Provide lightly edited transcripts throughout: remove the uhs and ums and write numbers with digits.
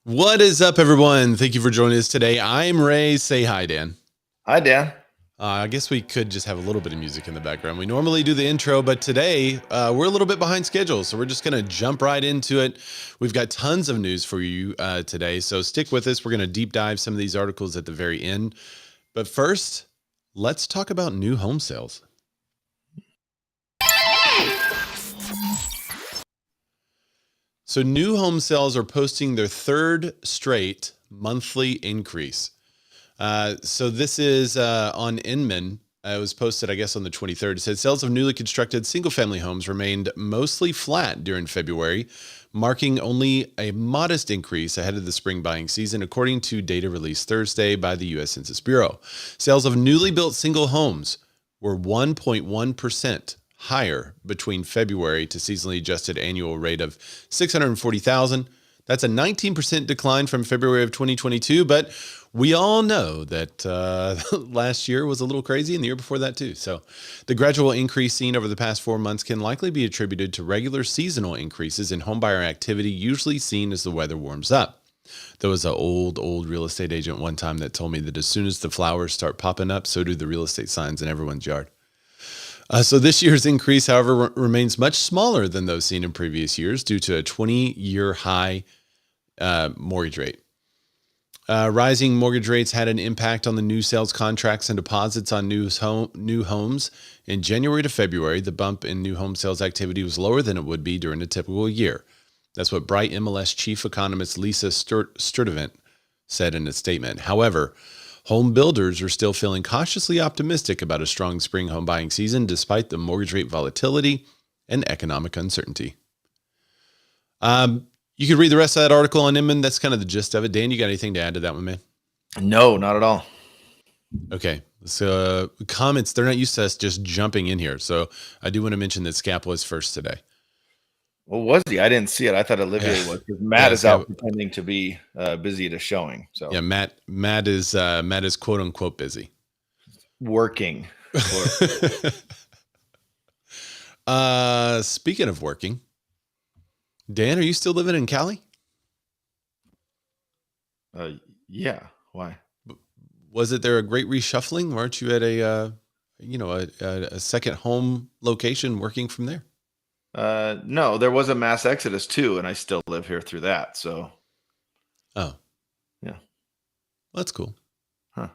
What is up, everyone? Thank you for joining us today. I'm Ray. Say hi, Dan. Hi, Dan. I guess we could just have a little bit of music in the background. We normally do the intro, but today we're a little bit behind schedule, so we're just going to jump right into it. We've got tons of news for you today, so stick with us. We're going to deep dive some of these articles at the very end. But first, let's talk about new home sales. So new home sales are posting their third straight monthly increase. So this is on Inman. It was posted, I guess, on the 23rd. It said sales of newly constructed single-family homes remained mostly flat during February, marking only a modest increase ahead of the spring buying season, according to data released Thursday by the U.S. Census Bureau. Sales of newly built single homes were 1.1% higher between February to seasonally adjusted annual rate of 640,000. That's a 19% decline from February of 2022, but we all know that last year was a little crazy and the year before that too. So the gradual increase seen over the past 4 months can likely be attributed to regular seasonal increases in homebuyer activity, usually seen as the weather warms up. There was an old real estate agent one time that told me that as soon as the flowers start popping up, so do the real estate signs in everyone's yard. So this year's increase, however, remains much smaller than those seen in previous years due to a 20-year high mortgage rate. Rising mortgage rates had an impact on the new sales contracts and deposits on new homes. In January to February, the bump in new home sales activity was lower than it would be during a typical year. That's what Bright MLS chief economist Lisa Sturtevant said in a statement. However, home builders are still feeling cautiously optimistic about a strong spring home buying season, despite the mortgage rate volatility and economic uncertainty. You could read the rest of that article on Inman. That's kind of the gist of it. Dan, you got anything to add to that one, man? No, not at all. Okay. So comments, they're not used to us just jumping in here. So I do want to mention that Scap was first today. Well, was he? I didn't see it. I thought Olivier was, because Matt is out pretending to be busy at a showing. So yeah, Matt is quote unquote busy. Working. Speaking of working, Dan, are you still living in Cali? Yeah. Why? Was it there a great reshuffling? Weren't you at a second home location working from there? No, there was a mass exodus too, and I still live here through that. So, oh, yeah, well, that's cool. Huh?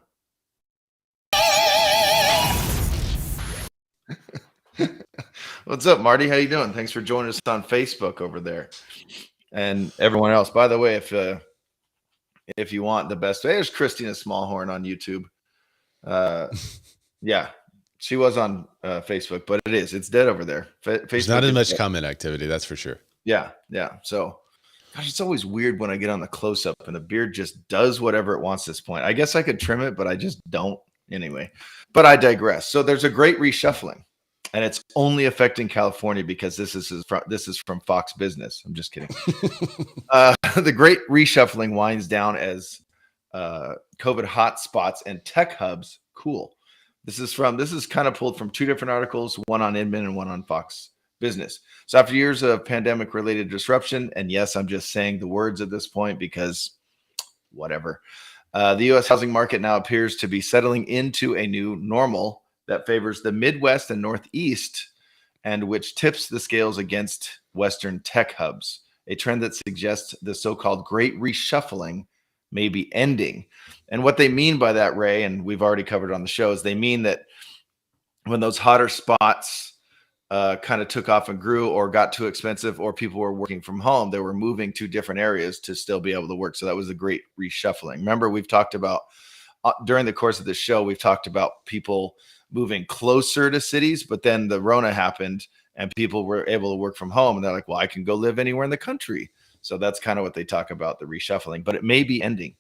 What's up, Marty? How you doing? Thanks for joining us on Facebook over there, and everyone else. By the way, if you want the best, there's Christina Smallhorn on YouTube. Yeah. She was on Facebook, but it's dead over there. There's not as much comment activity, that's for sure. Yeah. So, gosh, it's always weird when I get on the close-up and the beard just does whatever it wants at this point. I guess I could trim it, but I just don't anyway. But I digress. So there's a great reshuffling, and it's only affecting California because this is from Fox Business. I'm just kidding. The great reshuffling winds down as COVID hotspots and tech hubs cool. This is kind of pulled from two different articles, one on Inman and one on Fox Business. So after years of pandemic-related disruption, and yes, I'm just saying the words at this point because whatever, the U.S. housing market now appears to be settling into a new normal that favors the Midwest and Northeast, and which tips the scales against Western tech hubs, a trend that suggests the so-called Great Reshuffling may be ending. And what they mean by that, Ray, and we've already covered on the show, is they mean that when those hotter spots kind of took off and grew or got too expensive or people were working from home, they were moving to different areas to still be able to work. So that was a great reshuffling. Remember, we've talked about during the course of this show, we've talked about people moving closer to cities, but then the Rona happened and people were able to work from home. And they're like, well, I can go live anywhere in the country. So that's kind of what they talk about, the reshuffling, but it may be ending.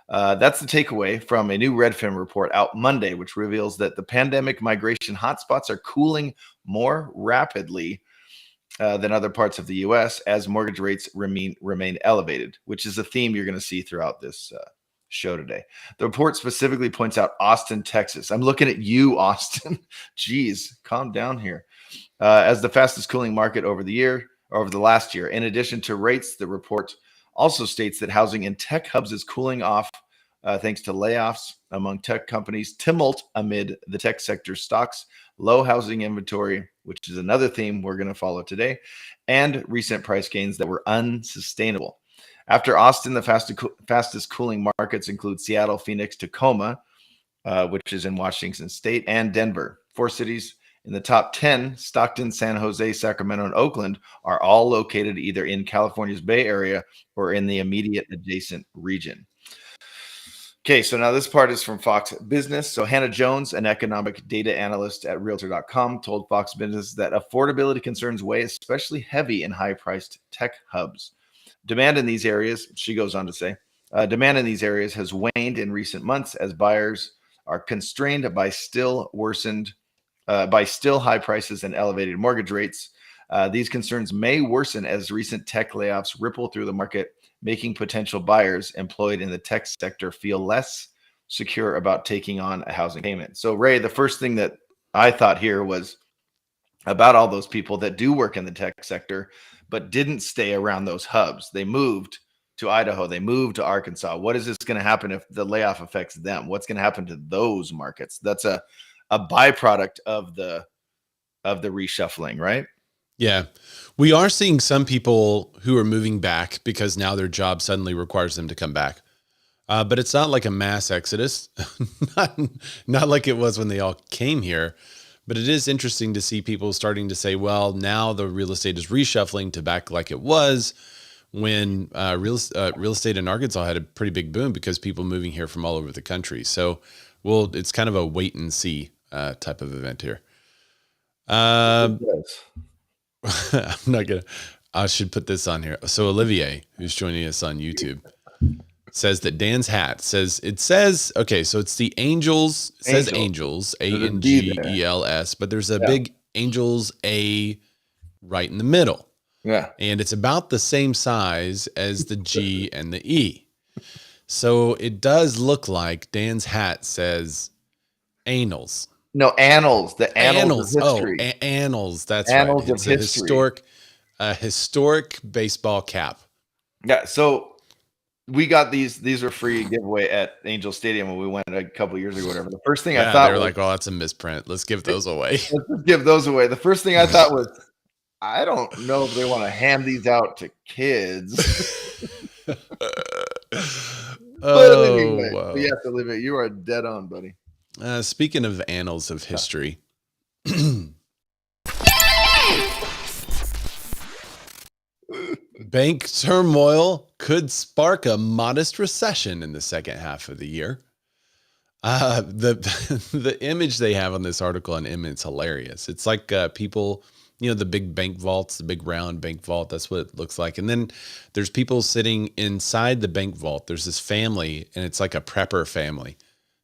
That's the takeaway from a new Redfin report out Monday, which reveals that the pandemic migration hotspots are cooling more rapidly than other parts of the U.S. as mortgage rates remain elevated, which is a theme you're going to see throughout this show today. The report specifically points out Austin, Texas. I'm looking at you, Austin. Jeez, calm down here. As the fastest cooling market over the last year. In addition to rates, the report also states that housing in tech hubs is cooling off thanks to layoffs among tech companies, tumult amid the tech sector stocks, low housing inventory, which is another theme we're going to follow today, and recent price gains that were unsustainable. After Austin, the fastest cooling markets include Seattle, Phoenix, Tacoma, which is in Washington State, and Denver. 4 cities in the top 10, Stockton, San Jose, Sacramento, and Oakland, are all located either in California's Bay Area or in the immediate adjacent region. Okay, so now this part is from Fox Business. So Hannah Jones, an economic data analyst at Realtor.com, told Fox Business that affordability concerns weigh especially heavy in high-priced tech hubs. Demand in these areas, she goes on to say, demand in these areas has waned in recent months as buyers are constrained by still high prices and elevated mortgage rates. These concerns may worsen as recent tech layoffs ripple through the market, making potential buyers employed in the tech sector feel less secure about taking on a housing payment. So, Ray, the first thing that I thought here was about all those people that do work in the tech sector, but didn't stay around those hubs. They moved to Idaho. They moved to Arkansas. What is this going to happen if the layoff affects them? What's going to happen to those markets? That's a byproduct of the reshuffling, right? Yeah. We are seeing some people who are moving back because now their job suddenly requires them to come back. But it's not like a mass exodus, not like it was when they all came here. But it is interesting to see people starting to say, well, now the real estate is reshuffling to back like it was when real estate in Arkansas had a pretty big boom because people moving here from all over the country. So, it's kind of a wait and see type of event here. I'm not gonna. I should put this on here. So Olivier, who's joining us on YouTube, says that Dan's hat says okay. So it's the Angels. It says Angels, Angels, but there's a big Angels A right in the middle. Yeah, and it's about the same size as the G and the E. So it does look like Dan's hat says Annals. No, annals. The annals of history. Oh, annals. That's annals right. It's of a history. historic baseball cap. Yeah. So we got these. These are free giveaway at Angel Stadium when we went a couple years ago, whatever. The first thing I thought they were like, "Oh, that's a misprint. Let's give those away." Let's just give those away. The first thing I thought was, I don't know if they want to hand these out to kids. But anyway, wow. You have to live it. You are dead on, buddy. Speaking of annals of history, bank turmoil could spark a modest recession in the second half of the year. The image they have on this article on Imminent's hilarious. It's like people, the big bank vaults, the big round bank vault. That's what it looks like. And then there's people sitting inside the bank vault. There's this family, and it's like a prepper family.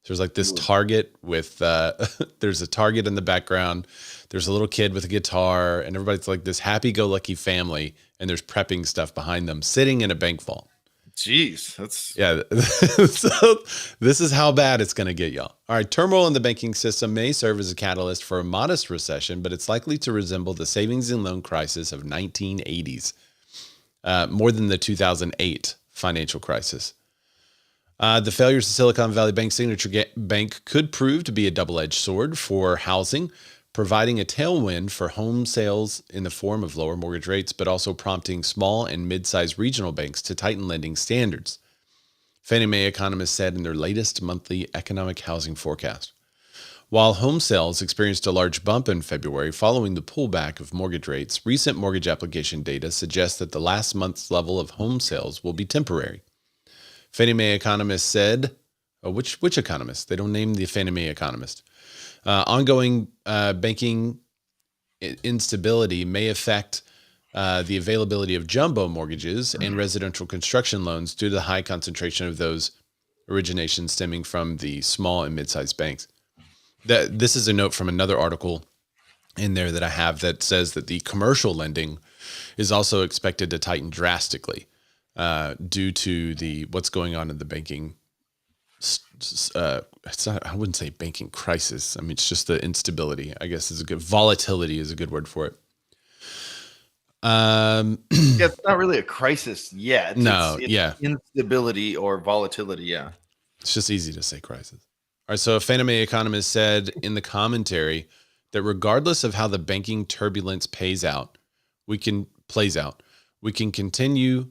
There's like this target with, there's a target in the background. There's a little kid with a guitar, and everybody's like this happy-go-lucky family, and there's prepping stuff behind them, sitting in a bank vault. Jeez, that's So this is how bad it's going to get, y'all. All right, turmoil in the banking system may serve as a catalyst for a modest recession, but it's likely to resemble the savings and loan crisis of 1980s, more than the 2008 financial crisis. The failures of Silicon Valley Bank Signature Bank could prove to be a double-edged sword for housing, providing a tailwind for home sales in the form of lower mortgage rates, but also prompting small and mid-sized regional banks to tighten lending standards, Fannie Mae economists said in their latest monthly economic housing forecast. While home sales experienced a large bump in February following the pullback of mortgage rates, recent mortgage application data suggests that the last month's level of home sales will be temporary. Fannie Mae economists said, which economist? They don't name the Fannie Mae economist. Ongoing banking instability may affect the availability of jumbo mortgages and residential construction loans due to the high concentration of those originations stemming from the small and mid-sized banks. This is a note from another article in there that I have that says that the commercial lending is also expected to tighten drastically due to what's going on in the banking. It's not, I wouldn't say banking crisis. I mean, it's just the instability, I guess, volatility is a good word for it. Yeah, it's not really a crisis yet. No, It's yeah. instability or volatility. Yeah. It's just easy to say crisis. All right. So a Fannie Mae economist said in the commentary that regardless of how the banking turbulence plays out, we can continue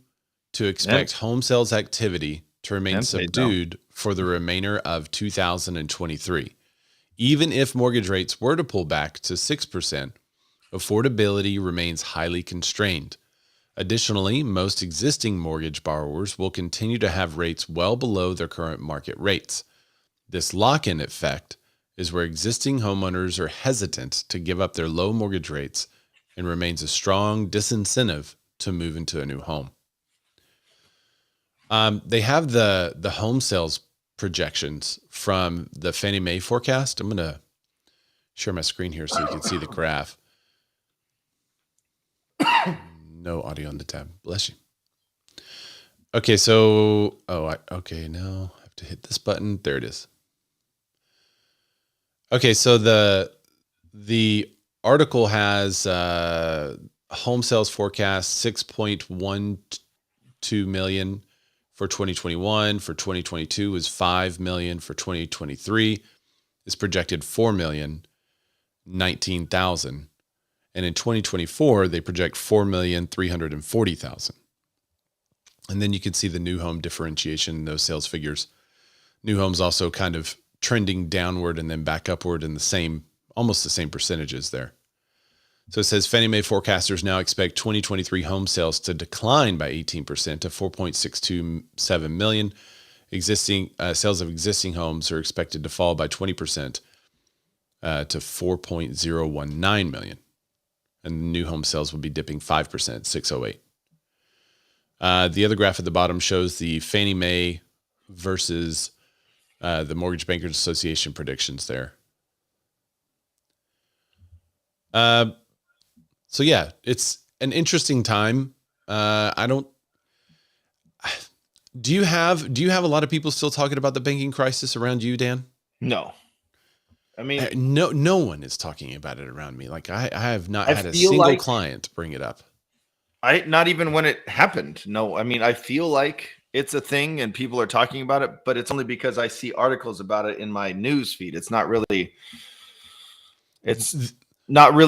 to expect home sales activity to remain subdued for the remainder of 2023. Even if mortgage rates were to pull back to 6%, affordability remains highly constrained. Additionally, most existing mortgage borrowers will continue to have rates well below their current market rates. This lock-in effect is where existing homeowners are hesitant to give up their low mortgage rates and remains a strong disincentive to move into a new home. They have the home sales projections from the Fannie Mae forecast. I'm going to share my screen here so you can see the graph. No audio on the tab. Bless you. Okay, so now I have to hit this button. There it is. Okay, so the article has home sales forecast 6.12 million for 2021. For 2022 was 5 million. For 2023 is projected 4,019,000. And in 2024, they project 4,340,000. And then you can see the new home differentiation in those sales figures. New homes also kind of trending downward and then back upward in almost the same percentages there. So it says Fannie Mae forecasters now expect 2023 home sales to decline by 18% to 4.627 million. Existing sales of existing homes are expected to fall by 20% to 4.019 million. And new home sales will be dipping 5%, 608. The other graph at the bottom shows the Fannie Mae versus the Mortgage Bankers Association predictions there. So yeah, it's an interesting time. Do you have a lot of people still talking about the banking crisis around you, Dan? No. I mean, no one is talking about it around me. Like I have not had a single client bring it up. Not even when it happened. No, I mean, I feel like it's a thing and people are talking about it, but it's only because I see articles about it in my news feed. It's not really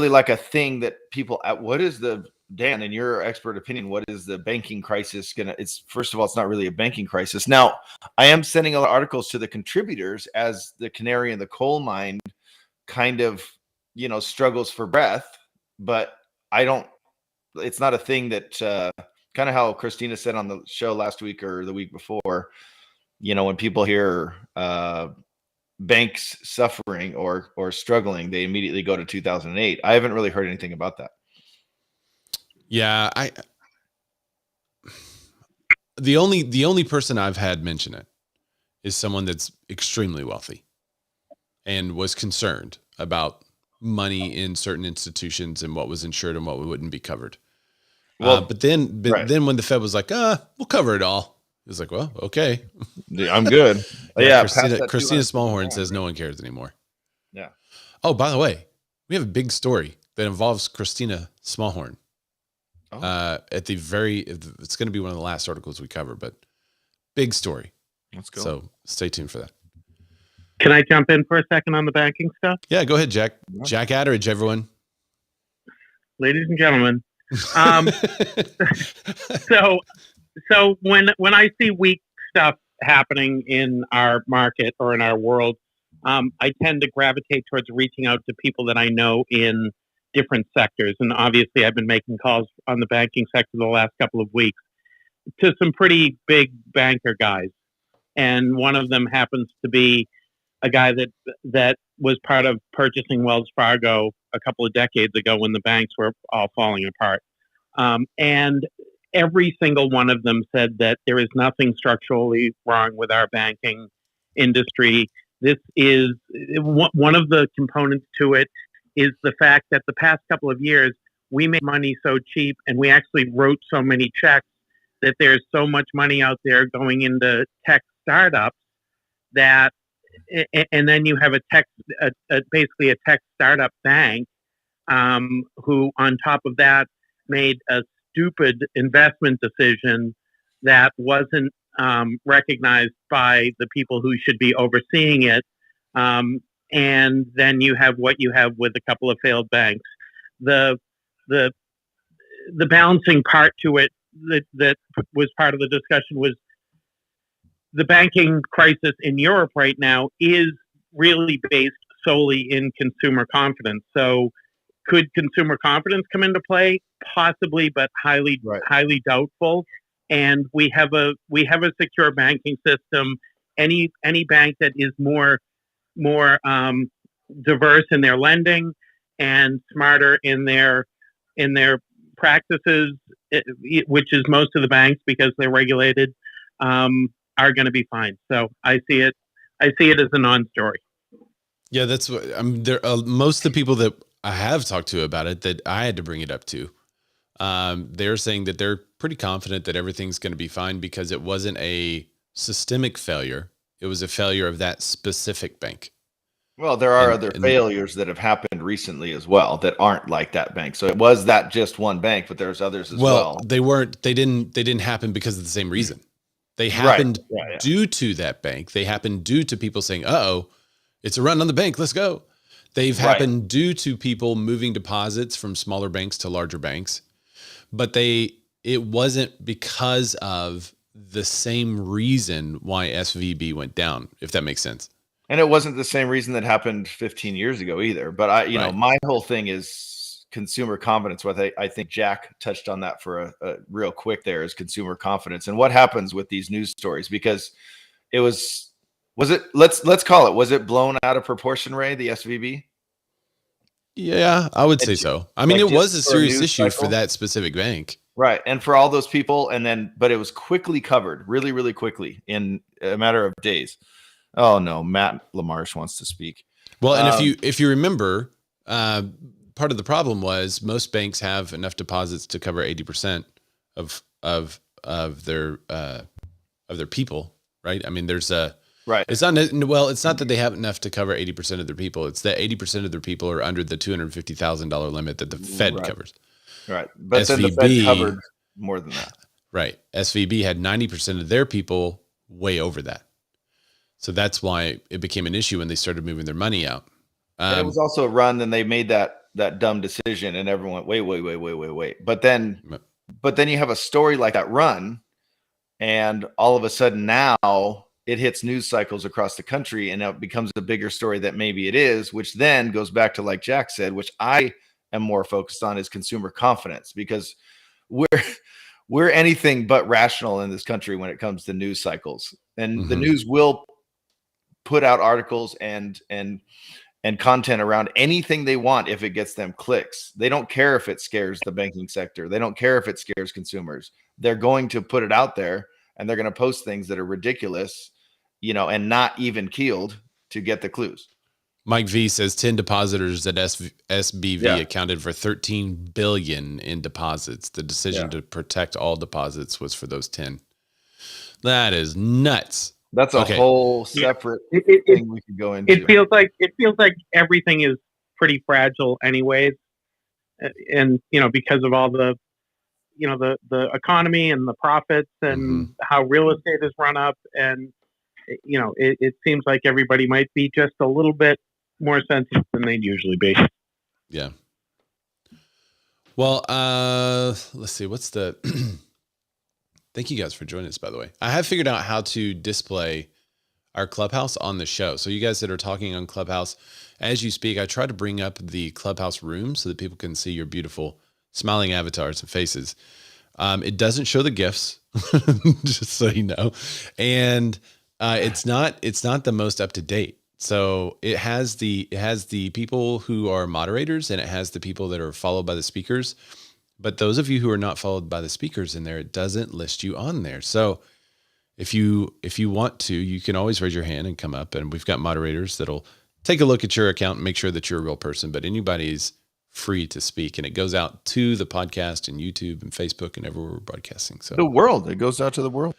like a thing that people what is Dan, in your expert opinion, what is the banking crisis first of all, it's not really a banking crisis. Now, I am sending a lot of articles to the contributors as the canary in the coal mine kind of, struggles for breath, but it's not a thing that kind of how Christina said on the show last week or the week before, when people hear banks suffering or struggling, they immediately go to 2008. I haven't really heard anything about that. Yeah, the only person I've had mention it is someone that's extremely wealthy and was concerned about money in certain institutions and what was insured and what wouldn't be covered. Well, but then when the Fed was like, we'll cover it all. It was like, well, okay. I'm good. Yeah, Christina Smallhorn says no one cares anymore. Yeah. Oh, by the way, we have a big story that involves Christina Smallhorn. It's going to be one of the last articles we cover, but big story. Let's go. So stay tuned for that. Can I jump in for a second on the banking stuff? Yeah, go ahead, Jack. Yeah. Jack Atteridge, everyone. Ladies and gentlemen. So when I see weak stuff happening in our market or in our world, I tend to gravitate towards reaching out to people that I know in different sectors. And obviously, I've been making calls on the banking sector the last couple of weeks to some pretty big banker guys. And one of them happens to be a guy that was part of purchasing Wells Fargo a couple of decades ago when the banks were all falling apart. And every single one of them said that there is nothing structurally wrong with our banking industry. This is one of the components to it is the fact that the past couple of years, we made money so cheap and we actually wrote so many checks that there's so much money out there going into tech startups that, and then you have basically a tech startup bank who on top of that made a stupid investment decision that wasn't recognized by the people who should be overseeing it. And then you have what you have with a couple of failed banks. The the the balancing part to it that was part of the discussion was the banking crisis in Europe right now is really based solely in consumer confidence. So could consumer confidence come into play? Possibly, but highly doubtful. And we have a secure banking system. Any bank that is more diverse in their lending and smarter in their practices, which is most of the banks because they're regulated, are going to be fine. So I see it as a non-story. Yeah, that's what there. Most of the people that I have talked to about it, that I had to bring it up to, they're saying that they're pretty confident that everything's going to be fine because it wasn't a systemic failure. It was a failure of that specific bank. Well, there are other failures that have happened recently as well that aren't like that bank. So it was that just one bank, but there's others as well. They didn't happen because of the same reason. They happened due to that bank. They happened due to people saying, "Uh-oh, it's a run on the bank. Let's go." They've happened due to people moving deposits from smaller banks to larger banks, but it wasn't because of the same reason why SVB went down, if that makes sense. And it wasn't the same reason that happened 15 years ago either. But you know, my whole thing is consumer confidence. What I think Jack touched on that for a real quick there is consumer confidence and what happens with these news stories, because it was it, let's call it, was it blown out of proportion, Ray, the SVB? Yeah, I would say so. I mean, it was a serious issue for that specific bank. Right. And for all those people, but it was quickly covered really, really quickly in a matter of days. Oh no, Matt Lamarche wants to speak. Well, and if you remember, part of the problem was most banks have enough deposits to cover 80% of their people, right? I mean, there's a right. It's not that they have enough to cover 80% of their people. It's that 80% of their people are under the $250,000 limit that the Fed covers. Right, but SVB, then the Fed covered more than that. Right, SVB had 90% of their people way over that. So that's why it became an issue when they started moving their money out. And it was also a run. Then they made that dumb decision, and everyone went, wait. But then you have a story like that run, and all of a sudden now it hits news cycles across the country, and it becomes a bigger story that maybe it is, which then goes back to, like Jack said, which I am more focused on, is consumer confidence, because we're anything but rational in this country when it comes to news cycles, and the news will put out articles and content around anything they want if it gets them clicks. They don't care if it scares the banking sector. They don't care if it scares consumers. They're going to put it out there, and they're going to post things that are ridiculous, and not even keeled to get the clues. Mike V says 10 depositors at SBV accounted for 13 billion in deposits. The decision to protect all deposits was for those 10. That is nuts. That's a whole separate thing we could go into. It feels like everything is pretty fragile anyways. And, because of all the economy and the profits and how real estate has run up. And, it seems like everybody might be just a little bit more sensitive than they'd usually be. Yeah. Well, let's see. What's the... Thank you guys for joining us, by the way. I have figured out how to display our Clubhouse on the show. So you guys that are talking on Clubhouse, as you speak, I try to bring up the Clubhouse room so that people can see your beautiful smiling avatars and faces. It doesn't show the GIFs, just so you know. And it's not the most up to date. So it has the people who are moderators, and it has the people that are followed by the speakers. But those of you who are not followed by the speakers in there, it doesn't list you on there. So if you want to, you can always raise your hand and come up, and we've got moderators that'll take a look at your account and make sure that you're a real person. But anybody's free to speak, and it goes out to the podcast and YouTube and Facebook and everywhere we're broadcasting. So the world, it goes out to the world.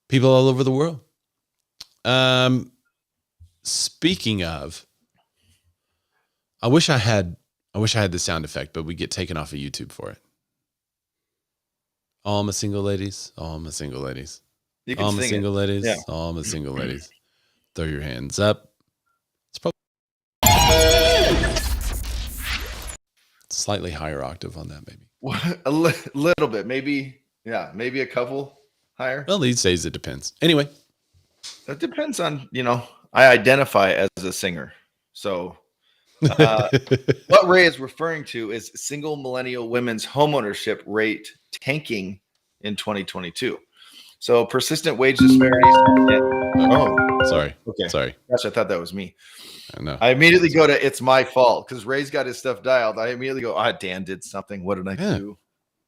People all over the world. Speaking of, I wish I had the sound effect, but we get taken off of YouTube for it. All my single ladies, all my single ladies, You can all my sing single it. ladies, Yeah. all my single ladies. Throw your hands up. It's probably slightly higher octave on that, maybe. A little bit, maybe. Yeah, maybe a couple higher. Well, these days it depends. Anyway, It depends on, I identify as a singer. So what Ray is referring to is single millennial women's homeownership rate tanking in 2022. So persistent wage disparities. sorry. Okay. Sorry. Gosh, I thought that was me. I know. I immediately go to it's my fault because Ray's got his stuff dialed. I immediately go, Dan did something. What did I do?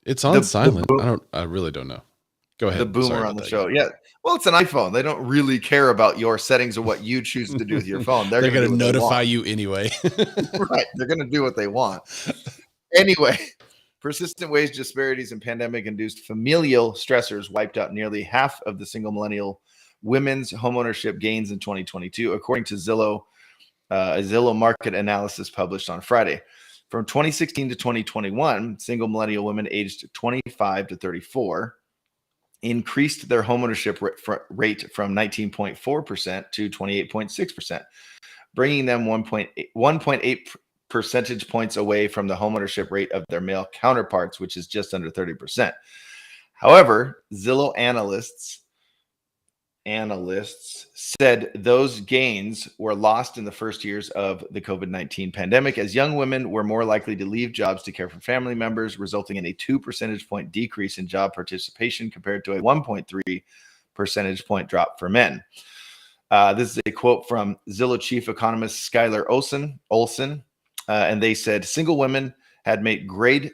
It's on silent. I really don't know. Go ahead. The boomer on the show. Yeah. Well, it's an iPhone. They don't really care about your settings or what you choose to do with your phone. They're going to notify you anyway. Right. They're going to do what they want. Anyway, persistent wage disparities and pandemic-induced familial stressors wiped out nearly half of the single millennial women's homeownership gains in 2022, according to Zillow, a Zillow market analysis published on Friday. From 2016 to 2021, single millennial women aged 25 to 34 increased their homeownership rate from 19.4% to 28.6%, bringing them 1.8 percentage points away from the homeownership rate of their male counterparts, which is just under 30%. However, Zillow analysts said those gains were lost in the first years of the COVID-19 pandemic, as young women were more likely to leave jobs to care for family members, resulting in a 2 percentage point decrease in job participation compared to a 1.3 percentage point drop for men. This is a quote from Zillow chief economist Skylar Olson, and they said single women had made great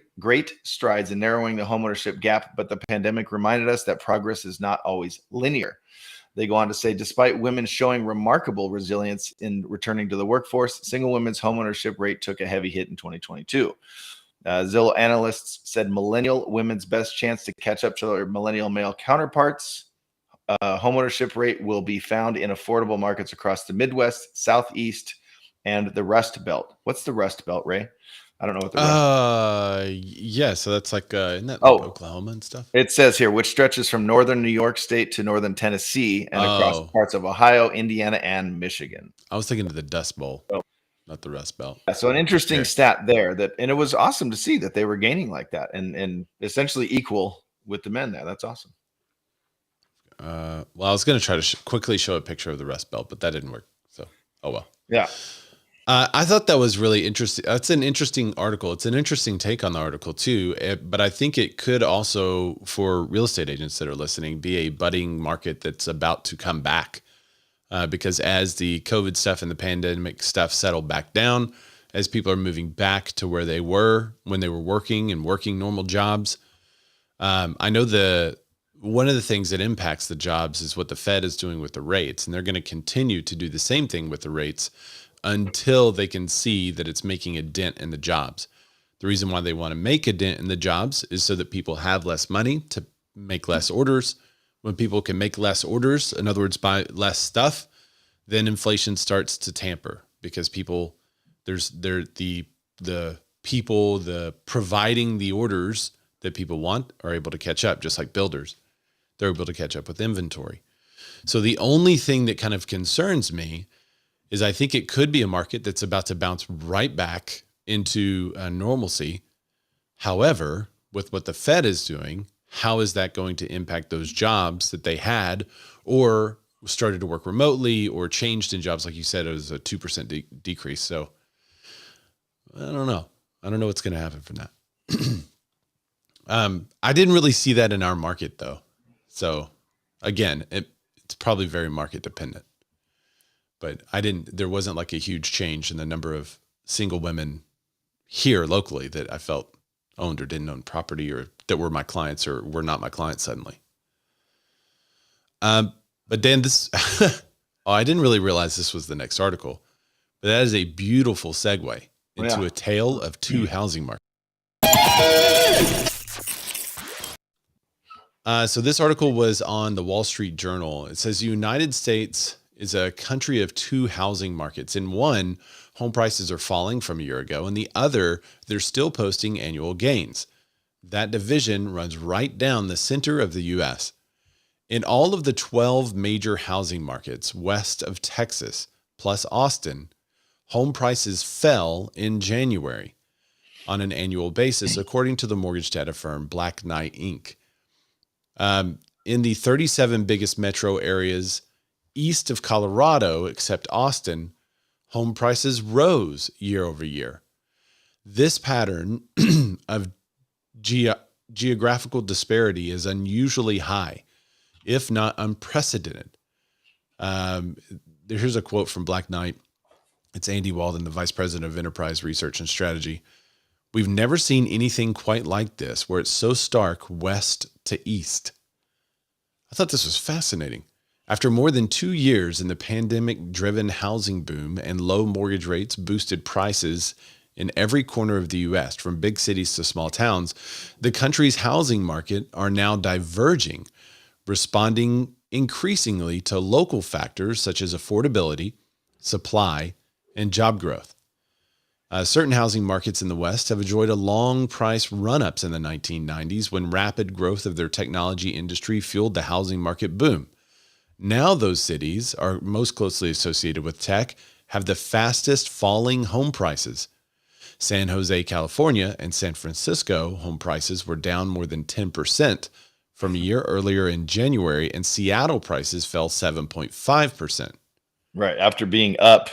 strides in narrowing the homeownership gap, but the pandemic reminded us that progress is not always linear. They go on to say, despite women showing remarkable resilience in returning to the workforce, single women's homeownership rate took a heavy hit in 2022. Zillow analysts said millennial women's best chance to catch up to their millennial male counterparts. Homeownership rate will be found in affordable markets across the Midwest, Southeast, and the Rust Belt. What's the Rust Belt, Ray? I don't know what the Rust yeah, so that's like isn't that like Oklahoma and stuff? It says here, which stretches from northern New York State to northern Tennessee and across parts of Ohio, Indiana, and Michigan. I was thinking of the Dust Bowl, not the Rust Belt. Yeah, so an interesting stat there, and it was awesome to see that they were gaining like that and essentially equal with the men there. That's awesome. Well, I was going to try to quickly show a picture of the Rust Belt, but that didn't work. So, oh well. Yeah. I thought that was really interesting. That's an interesting article. It's an interesting take on the article too. But I think it could also, for real estate agents that are listening, be a budding market that's about to come back. Because as the COVID stuff and the pandemic stuff settle back down, as people are moving back to where they were when they were working normal jobs, I know one of the things that impacts the jobs is what the Fed is doing with the rates, and they're going to continue to do the same thing with the rates until they can see that it's making a dent in the jobs. The reason why they want to make a dent in the jobs is so that people have less money to make less orders. When people can make less orders, in other words, buy less stuff, then inflation starts to tamper because people, the people providing the orders that people want are able to catch up, just like builders. They're able to catch up with inventory. So the only thing that kind of concerns me is I think it could be a market that's about to bounce right back into normalcy. However, with what the Fed is doing, how is that going to impact those jobs that they had or started to work remotely or changed in jobs? Like you said, it was a 2% decrease. So I don't know. I don't know what's going to happen from that. I didn't really see that in our market though. So again, it's probably very market dependent. But there wasn't like a huge change in the number of single women here locally that I felt owned or didn't own property or that were my clients or were not my clients suddenly. But Dan, I didn't really realize this was the next article, but that is a beautiful segue into a tale of two housing markets. So this article was on the Wall Street Journal. It says the United States is a country of two housing markets. In one, home prices are falling from a year ago. And the other, they're still posting annual gains. That division runs right down the center of the U.S. In all of the 12 major housing markets west of Texas, plus Austin, home prices fell in January on an annual basis, according to the mortgage data firm Black Knight Inc. In the 37 biggest metro areas east of Colorado, except Austin, home prices rose year over year. This pattern of geographical disparity is unusually high, if not unprecedented. Here's a quote from Black Knight. It's Andy Walden, the Vice President of Enterprise Research and Strategy. We've never seen anything quite like this, where it's so stark west to east. I thought this was fascinating. After more than 2 years in the pandemic-driven housing boom and low mortgage rates boosted prices in every corner of the U.S., from big cities to small towns, the country's housing market are now diverging, responding increasingly to local factors such as affordability, supply, and job growth. Certain housing markets in the West have enjoyed a long price run-ups in the 1990s when rapid growth of their technology industry fueled the housing market boom. Now those cities are most closely associated with tech have the fastest falling home prices. San Jose, California, and San Francisco home prices were down more than 10% from a year earlier in January, and Seattle prices fell 7.5%. Right. After being up,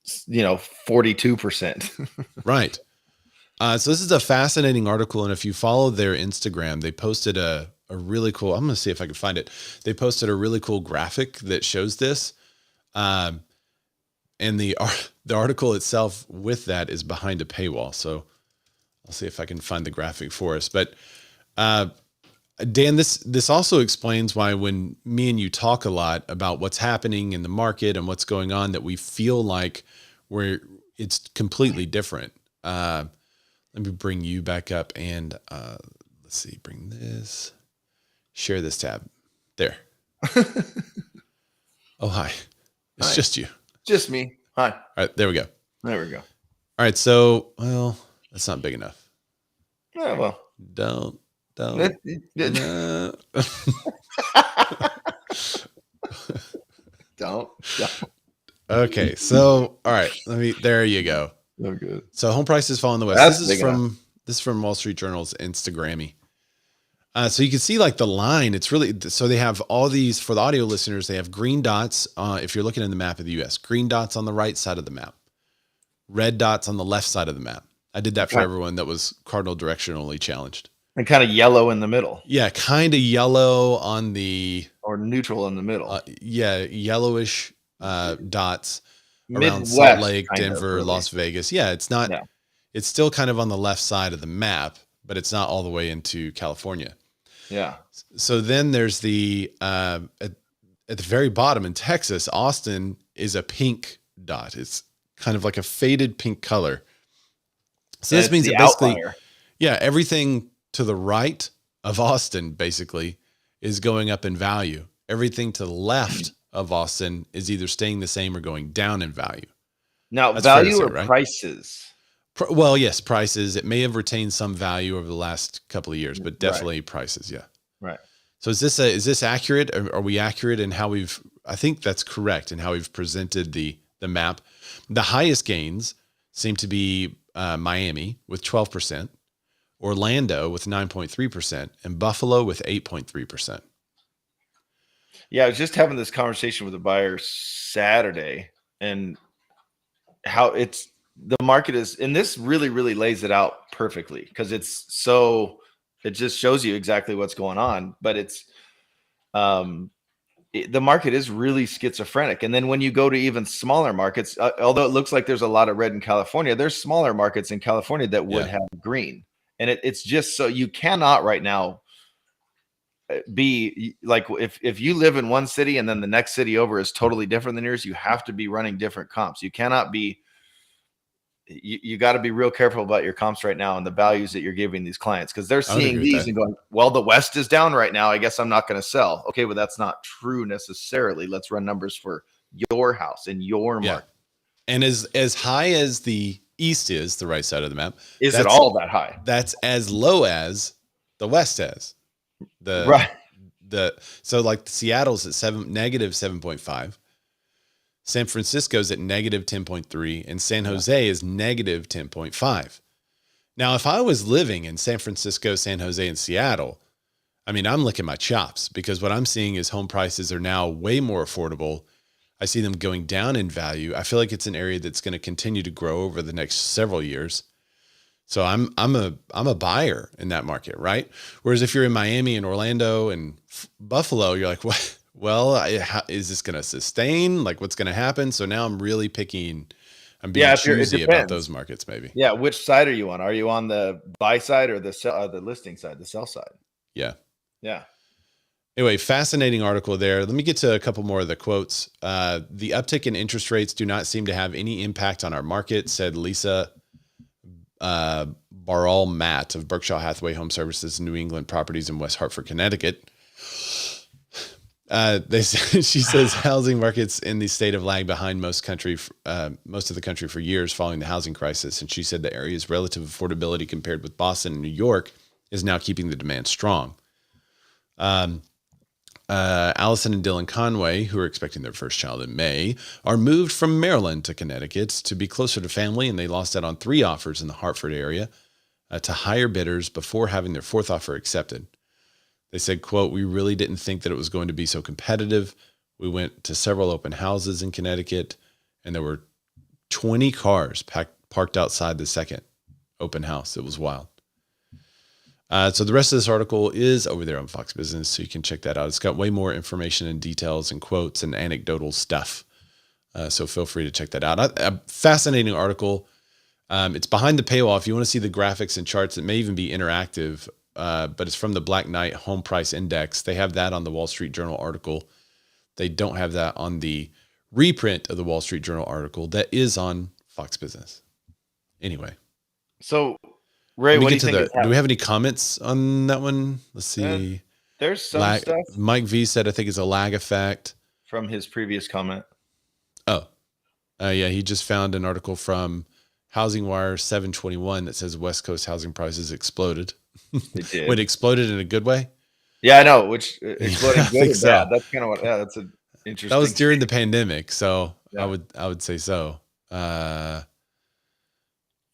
42%. Right. So this is a fascinating article, and if you follow their Instagram, they posted a really cool, I'm going to see if I can find it. They posted a really cool graphic that shows this. And the article itself with that is behind a paywall. So I'll see if I can find the graphic for us. But Dan, this also explains why when me and you talk a lot about what's happening in the market and what's going on, that we feel like it's completely different. Let me bring you back up and let's see, bring this, share this tab. There. Oh, hi. It's Hi. just you. Just me. Hi. All right, there we go. There we go. All right, so, well, that's not big enough. Yeah, well. Don't. Don't. Okay, so all right, there you go. No good. So home prices fall in the West. That's This is from Wall Street Journal's Instagrammy. So you can see like the line. It's really, so they have all these, for the audio listeners, they have green dots. If you're looking at the map of the U.S., green dots on the right side of the map, red dots on the left side of the map. I did that for everyone that was cardinal directionally challenged. And kind of yellow in the middle. Yeah, kind of yellow on the, or neutral in the middle. Yellowish dots around Midwest, Salt Lake, kind of, Denver, really. Las Vegas. Yeah, it's not. Yeah. It's still kind of on the left side of the map, but it's not all the way into California. Yeah. So then there's the at the very bottom in Texas, Austin is a pink dot. It's kind of like a faded pink color. So this means that basically, outlier. yeah, everything to the right of Austin basically is going up in value. Everything to the left of Austin is either staying the same or going down in value. Now, That's fair to value say, or right? prices? Well, yes, prices. It may have retained some value over the last couple of years, but definitely prices. Yeah. Right. So is this accurate? Are we accurate in how I think that's correct in how we've presented the map. The highest gains seem to be Miami with 12%, Orlando with 9.3%, and Buffalo with 8.3%. Yeah, I was just having this conversation with a buyer Saturday, and how the market is, and this really, really lays it out perfectly, because it just shows you exactly what's going on. But the market is really schizophrenic. And then when you go to even smaller markets, although it looks like there's a lot of red in California, there's smaller markets in California that would have green. And it's just, so you cannot right now be like, if you live in one city and then the next city over is totally different than yours, you have to be running different comps. You cannot be, you got to be real careful about your comps right now and the values that you're giving these clients, because they're seeing these and going, well, the West is down right now, I guess I'm not going to sell. Okay, but that's not true necessarily. Let's run numbers for your house and your market. And as high as the east is, the right side of the map. Is it all that high? That's as low as the west has. Right. So like Seattle's at negative 7.5. San Francisco's at negative 10.3, and San Jose is negative 10.5. Now, if I was living in San Francisco, San Jose, and Seattle, I mean, I'm licking my chops, because what I'm seeing is home prices are now way more affordable. I see them going down in value. I feel like it's an area that's going to continue to grow over the next several years. So I'm a buyer in that market, right? Whereas if you're in Miami and Orlando and Buffalo, you're like, what? Well, is this going to sustain? Like, what's going to happen? So now I'm really picking. I'm being choosy about those markets, maybe. Yeah. Which side are you on? Are you on the buy side or the listing side, the sell side? Yeah. Yeah. Anyway, fascinating article there. Let me get to a couple more of the quotes. The uptick in interest rates do not seem to have any impact on our market, said Lisa Barall Matt of Berkshire Hathaway Home Services New England Properties in West Hartford, Connecticut. She says housing markets in the state have lagged behind most of the country for years following the housing crisis. And she said the area's relative affordability compared with Boston and New York is now keeping the demand strong. Allison and Dylan Conway, who are expecting their first child in May, are moved from Maryland to Connecticut to be closer to family, and they lost out on 3 offers in the Hartford area to higher bidders before having their 4th offer accepted. They said, quote, "We really didn't think that it was going to be so competitive. We went to several open houses in Connecticut, and there were 20 cars parked outside the second open house. It was wild." So the rest of this article is over there on Fox Business, so you can check that out. It's got way more information and details and quotes and anecdotal stuff. So feel free to check that out. A fascinating article. It's behind the paywall. If you want to see the graphics and charts, it may even be interactive, but it's from the Black Knight Home Price Index. They have that on the Wall Street Journal article. They don't have that on the reprint of the Wall Street Journal article that is on Fox Business. Anyway. So, Ray, what do you think? Do we have any comments on that one? Let's see. There's some stuff. Mike V said, I think it's a lag effect. From his previous comment. Oh. Yeah, he just found an article from Housing Wire 721 that says West Coast housing prices exploded. They did. Wait, exploded in a good way? Yeah, I know. Which exploding good or so. bad? That's kind of what. Yeah, that's an interesting. That was during the pandemic, so yeah. I would say so.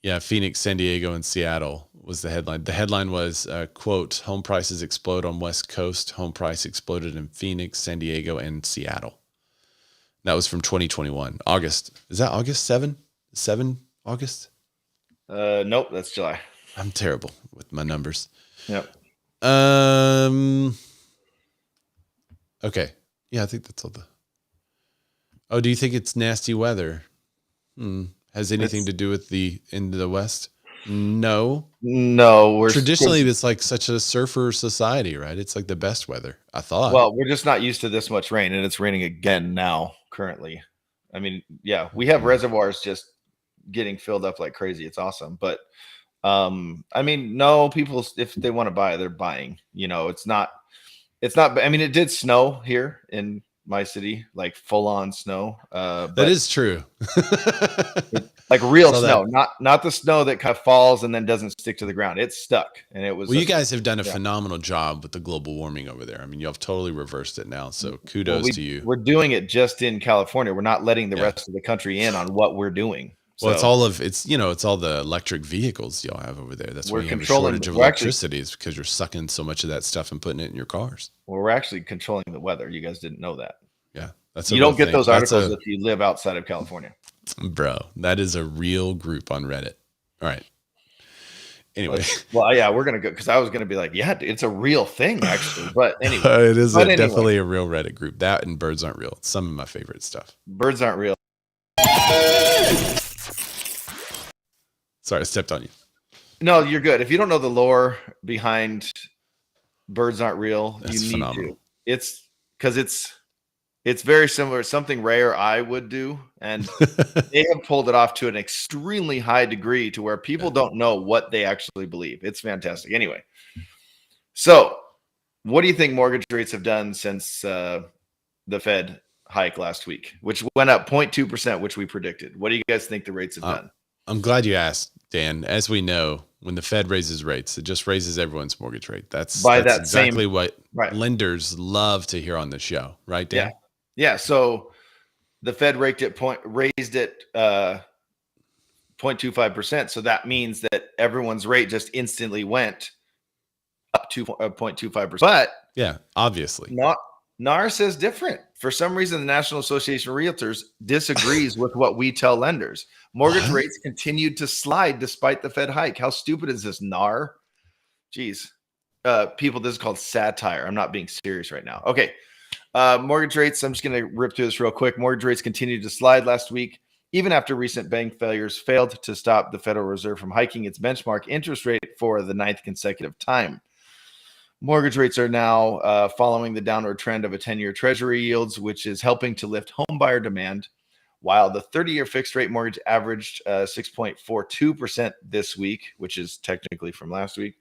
Yeah, Phoenix, San Diego, and Seattle was the headline. The headline was, quote, "Home prices explode on West Coast. Home price exploded in Phoenix, San Diego, and Seattle." That was from 2021. August. Is that August 7? 7 August? Nope, that's July. I'm terrible with my numbers. Yep. Okay. Yeah, I think that's all Oh, do you think it's nasty weather? Has anything to do with in the West? No. No. Traditionally, it's like such a surfer society, right? It's like the best weather, I thought. Well, we're just not used to this much rain, and it's raining again now, currently. I mean, yeah, we have reservoirs just getting filled up like crazy. It's awesome. But, I mean, no, people, if they want to buy, they're buying. You know, it's not, I mean, it did snow here in my city, like full on snow. That is true. Like real snow, not the snow that kind of falls and then doesn't stick to the ground. It's stuck. And it was. Well, you guys have done a phenomenal job with the global warming over there. I mean, you have totally reversed it now. So kudos to you. We're doing it just in California. We're not letting the rest of the country in on what we're doing. Well, it's all the electric vehicles y'all have over there. That's why you have a shortage of electricity, is because you're sucking so much of that stuff and putting it in your cars. Well, we're actually controlling the weather. You guys didn't know that. Yeah. You don't get those articles if you live outside of California. Bro, that is a real group on Reddit. All right. Anyway. Well, yeah, we're going to go, because I was going to be like, yeah, it's a real thing, actually. But anyway. It is definitely a real Reddit group. That and Birds Aren't Real. It's some of my favorite stuff. Birds Aren't Real. Sorry, I stepped on you. No, you're good. If you don't know the lore behind Birds Aren't Real, you need phenomenal. To. It's because it's very similar. Something Ray or I would do, and they have pulled it off to an extremely high degree to where people don't know what they actually believe. It's fantastic. Anyway, so what do you think mortgage rates have done since the Fed hike last week, which went up 0.2%, which we predicted? What do you guys think the rates have done? I'm glad you asked, Dan. As we know, when the Fed raises rates, it just raises everyone's mortgage rate. That's exactly what right. lenders love to hear on the show, right, Dan? Yeah. Yeah. So the Fed raised it 0.25%. So that means that everyone's rate just instantly went up to 0.25%. But yeah, obviously. NAR says different. For some reason, the National Association of Realtors disagrees with what we tell lenders. Mortgage rates continued to slide despite the Fed hike. How stupid is this, NAR? Jeez. People, this is called satire. I'm not being serious right now. Okay. Mortgage rates, I'm just going to rip through this real quick. Mortgage rates continued to slide last week, even after recent bank failures failed to stop the Federal Reserve from hiking its benchmark interest rate for the 9th consecutive time. Mortgage rates are now following the downward trend of a 10-year Treasury yields, which is helping to lift home buyer demand. While the 30-year fixed rate mortgage averaged 6.42% this week, which is technically from last week.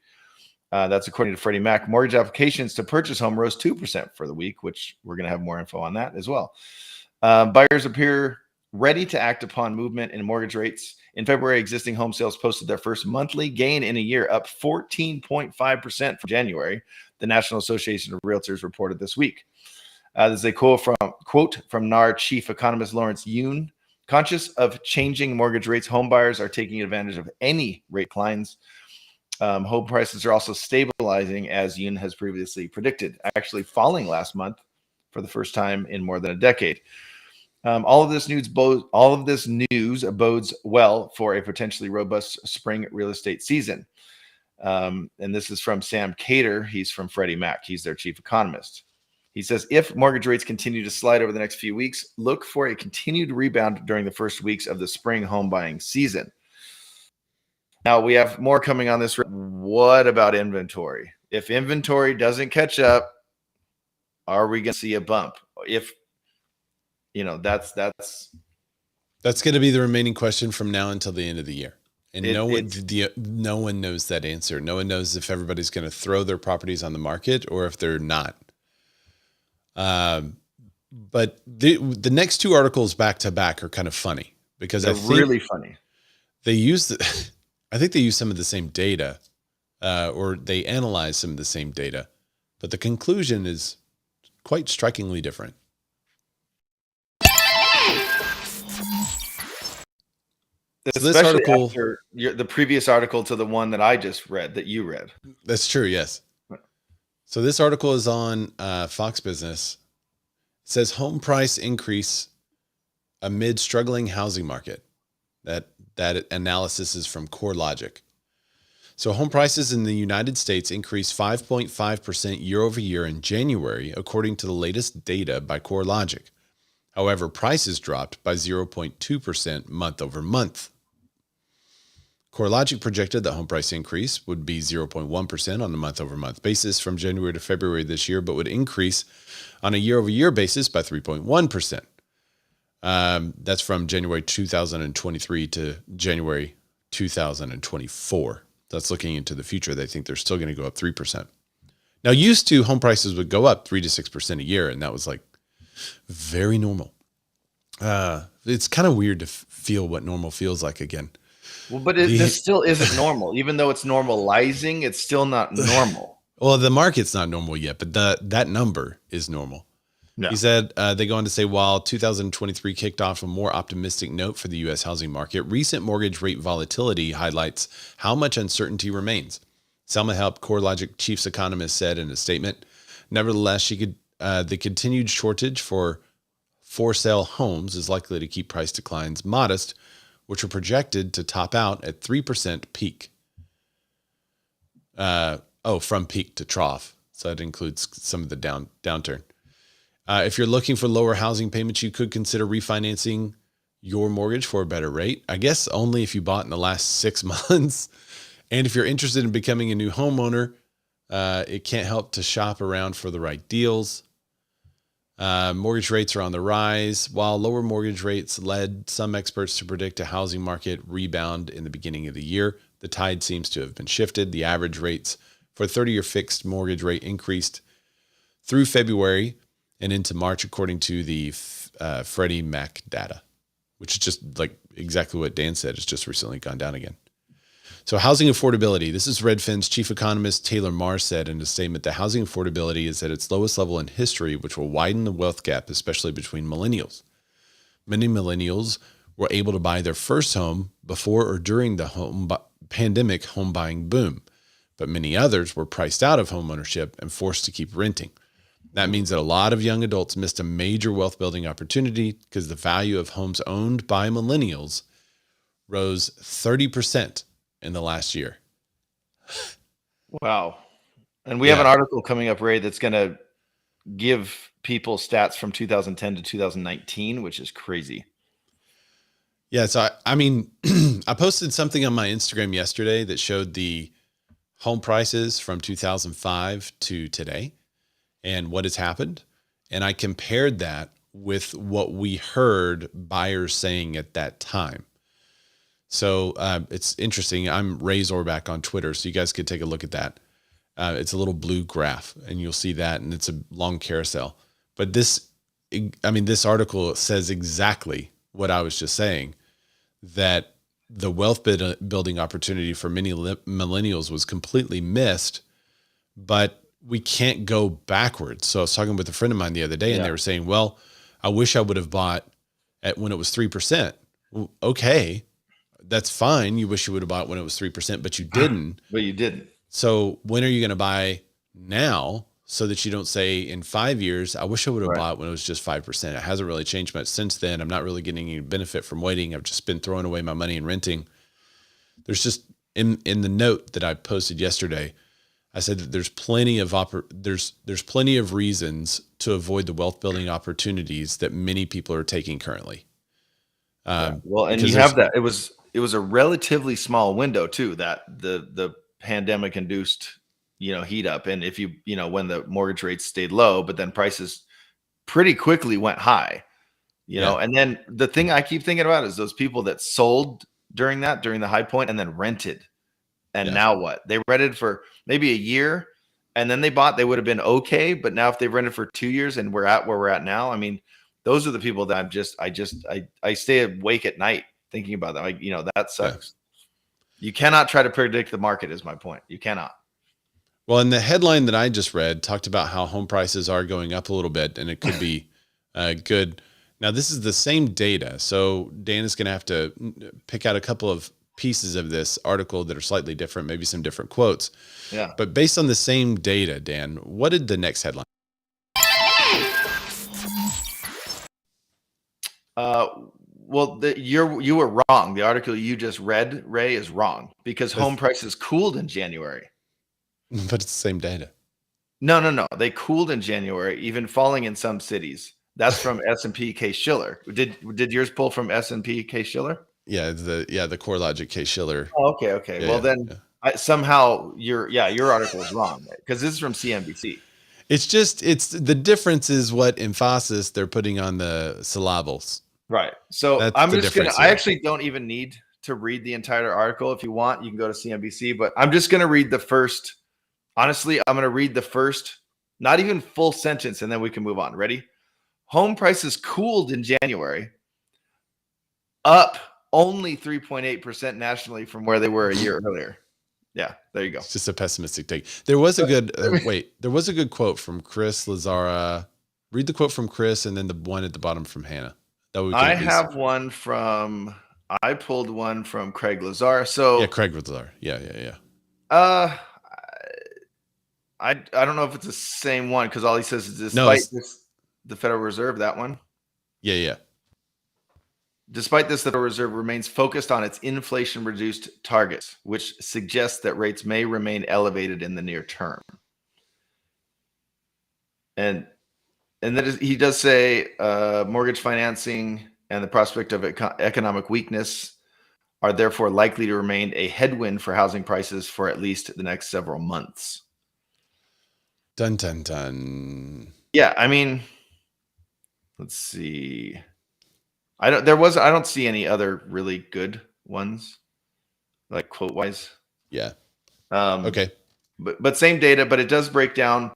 That's according to Freddie Mac. Mortgage applications to purchase home rose 2% for the week, which we're going to have more info on that as well. Buyers appear ready to act upon movement in mortgage rates. In February, existing home sales posted their first monthly gain in a year, up 14.5% from January. The National Association of Realtors reported this week. There's a quote from NAR chief economist Lawrence Yoon. Conscious of changing mortgage rates, home buyers are taking advantage of any rate declines. Home prices are also stabilizing, as Yoon has previously predicted, actually falling last month for the first time in more than a decade. All of this news bodes well for a potentially robust spring real estate season. And this is from Sam Cater. He's from Freddie Mac. He's their chief economist. He says, if mortgage rates continue to slide over the next few weeks, look for a continued rebound during the first weeks of the spring home buying season. Now, we have more coming on this. What about inventory? If inventory doesn't catch up, are we going to see a bump? If, that's going to be the remaining question from now until the end of the year. And no one knows that answer. No one knows if everybody's going to throw their properties on the market or if they're not. But the next two articles back to back are kind of funny because they're really funny. They use I think they use some of the same data, or they analyze some of the same data, but the conclusion is quite strikingly different. Especially this article, after the previous article to the one that I just read, that you read. That's true, yes. So this article is on Fox Business. It says home price increase amid struggling housing market. That analysis is from CoreLogic. So home prices in the United States increased 5.5% year over year in January, according to the latest data by CoreLogic. However, prices dropped by 0.2% month over month. CoreLogic projected that home price increase would be 0.1% on a month over month basis from January to February this year, but would increase on a year over year basis by 3.1%. That's from January 2023 to January 2024. That's looking into the future. They think they're still going to go up 3%. Now, used to, home prices would go up 3 to 6% a year, and that was like very normal. It's kind of weird to feel what normal feels like again. Well, but this still isn't normal. Even though it's normalizing, it's still not normal. Well, the market's not normal yet, but that number is normal. No. He said, they go on to say, while 2023 kicked off a more optimistic note for the U.S. housing market, recent mortgage rate volatility highlights how much uncertainty remains. Selma Help, CoreLogic chief's economist, said in a statement, nevertheless, the continued shortage for sale homes is likely to keep price declines modest, which are projected to top out at 3% peak. From peak to trough. So that includes some of the downturn. If you're looking for lower housing payments, you could consider refinancing your mortgage for a better rate. I guess only if you bought in the last 6 months. And if you're interested in becoming a new homeowner, it can't help to shop around for the right deals. Mortgage rates are on the rise. While lower mortgage rates led some experts to predict a housing market rebound in the beginning of the year, the tide seems to have been shifted. The average rates for a 30-year fixed mortgage rate increased through February and into March, according to the Freddie Mac data. which is just like exactly what Dan said. It's just recently gone down again. So housing affordability. This is Redfin's chief economist Taylor Marr said in a statement that housing affordability is at its lowest level in history, which will widen the wealth gap, especially between millennials. Many millennials were able to buy their first home before or during the pandemic home buying boom, but many others were priced out of homeownership and forced to keep renting. That means that a lot of young adults missed a major wealth building opportunity because the value of homes owned by millennials rose 30% in the last year. Wow. And we have an article coming up, Ray, that's going to give people stats from 2010 to 2019, which is crazy. Yeah. So, I mean, I posted something on my Instagram yesterday that showed the home prices from 2005 to today and what has happened. And I compared that with what we heard buyers saying at that time. So it's interesting. I'm Ray Zorback on Twitter, so you guys could take a look at that. It's a little blue graph, and you'll see that, and it's a long carousel. But this article says exactly what I was just saying, that the wealth building opportunity for many millennials was completely missed, but we can't go backwards. So I was talking with a friend of mine the other day, and they were saying, well, I wish I would have bought when it was 3%. Well, okay. That's fine. You wish you would have bought when it was 3%, but you didn't. But you didn't. So when are you going to buy now so that you don't say in 5 years, I wish I would have bought when it was just 5%. It hasn't really changed much since then. I'm not really getting any benefit from waiting. I've just been throwing away my money and renting. There's just in the note that I posted yesterday, I said that there's plenty of there's plenty of reasons to avoid the wealth building opportunities that many people are taking currently. Well, and you have that. It was a relatively small window too, that the pandemic induced, heat up. And if when the mortgage rates stayed low, but then prices pretty quickly went high, and then the thing I keep thinking about is those people that sold during the high point and then rented. And now what? They rented for maybe a year and then they bought, they would have been okay. But now if they rented for 2 years and we're at where we're at now, I mean, those are the people that I stay awake at night thinking about that. That sucks. Yeah. You cannot try to predict the market is my point. You cannot. Well, and the headline that I just read talked about how home prices are going up a little bit and it could be good. Now, this is the same data. So Dan is going to have to pick out a couple of pieces of this article that are slightly different, maybe some different quotes. Yeah. But based on the same data, Dan, what did the next headline? Well, you were wrong. The article you just read, Ray, is wrong because home prices cooled in January. But it's the same data. No. They cooled in January, even falling in some cities. That's from S&P Case-Shiller. Did yours pull from S&P Case-Shiller? Yeah, the CoreLogic Case-Shiller. Oh, okay. Yeah, well, then somehow your article is wrong because this is from CNBC. It's the difference is what emphasis they're putting on the syllables. Right. So I'm just going to, I actually don't even need to read the entire article. If you want, you can go to CNBC, but I'm just going to read the first, honestly, I'm going to read the first, not even full sentence, and then we can move on. Ready? Home prices cooled in January, up only 3.8% nationally from where they were a year earlier. Yeah, there you go. It's just a pessimistic take. There was a good, there was a good quote from Chris Lazara. Read the quote from Chris and then the one at the bottom from Hannah. I have one I pulled one from Craig Lazar. So yeah, Craig Lazar. Yeah. I don't know if it's the same one because all he says is despite the Federal Reserve, that one. Yeah. Despite this, the Federal Reserve remains focused on its inflation-reduced targets, which suggests that rates may remain elevated in the near term. And then he does say mortgage financing and the prospect of economic weakness are therefore likely to remain a headwind for housing prices for at least the next several months. Dun, dun, dun. Yeah, I mean, let's see. I don't see any other really good ones, like quote wise. Yeah. Okay. But same data, but it does break down.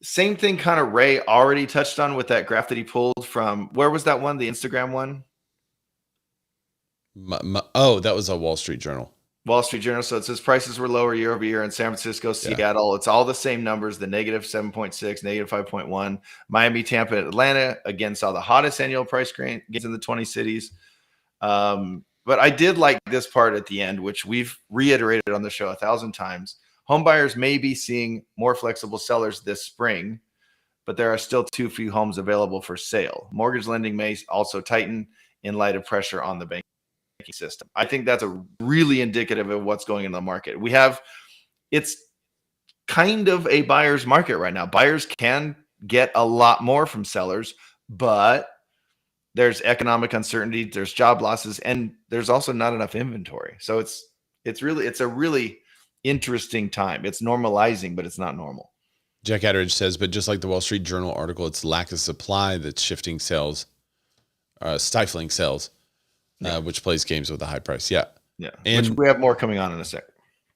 Same thing kind of Ray already touched on with that graph that he pulled from, where was that one? The Instagram one? Oh, that was a Wall Street Journal. Wall Street Journal. So it says prices were lower year over year in San Francisco, Seattle. It's all the same numbers, the negative 7.6, negative 5.1. Miami, Tampa, Atlanta, again, saw the hottest annual price gains in the 20 cities. But I did like this part at the end, which we've reiterated on the show 1,000 times. Home buyers may be seeing more flexible sellers this spring, but there are still too few homes available for sale. Mortgage lending may also tighten in light of pressure on the banking system. I think that's a really indicative of what's going in the market. It's kind of a buyer's market right now. Buyers can get a lot more from sellers, but there's economic uncertainty, there's job losses, and there's also not enough inventory. So it's a really interesting time. It's normalizing, but it's not normal. Jack Atteridge says, but just like the Wall Street Journal article, it's lack of supply that's shifting sales, stifling sales, which plays games with a high price. Yeah. Yeah. And which we have more coming on in a second.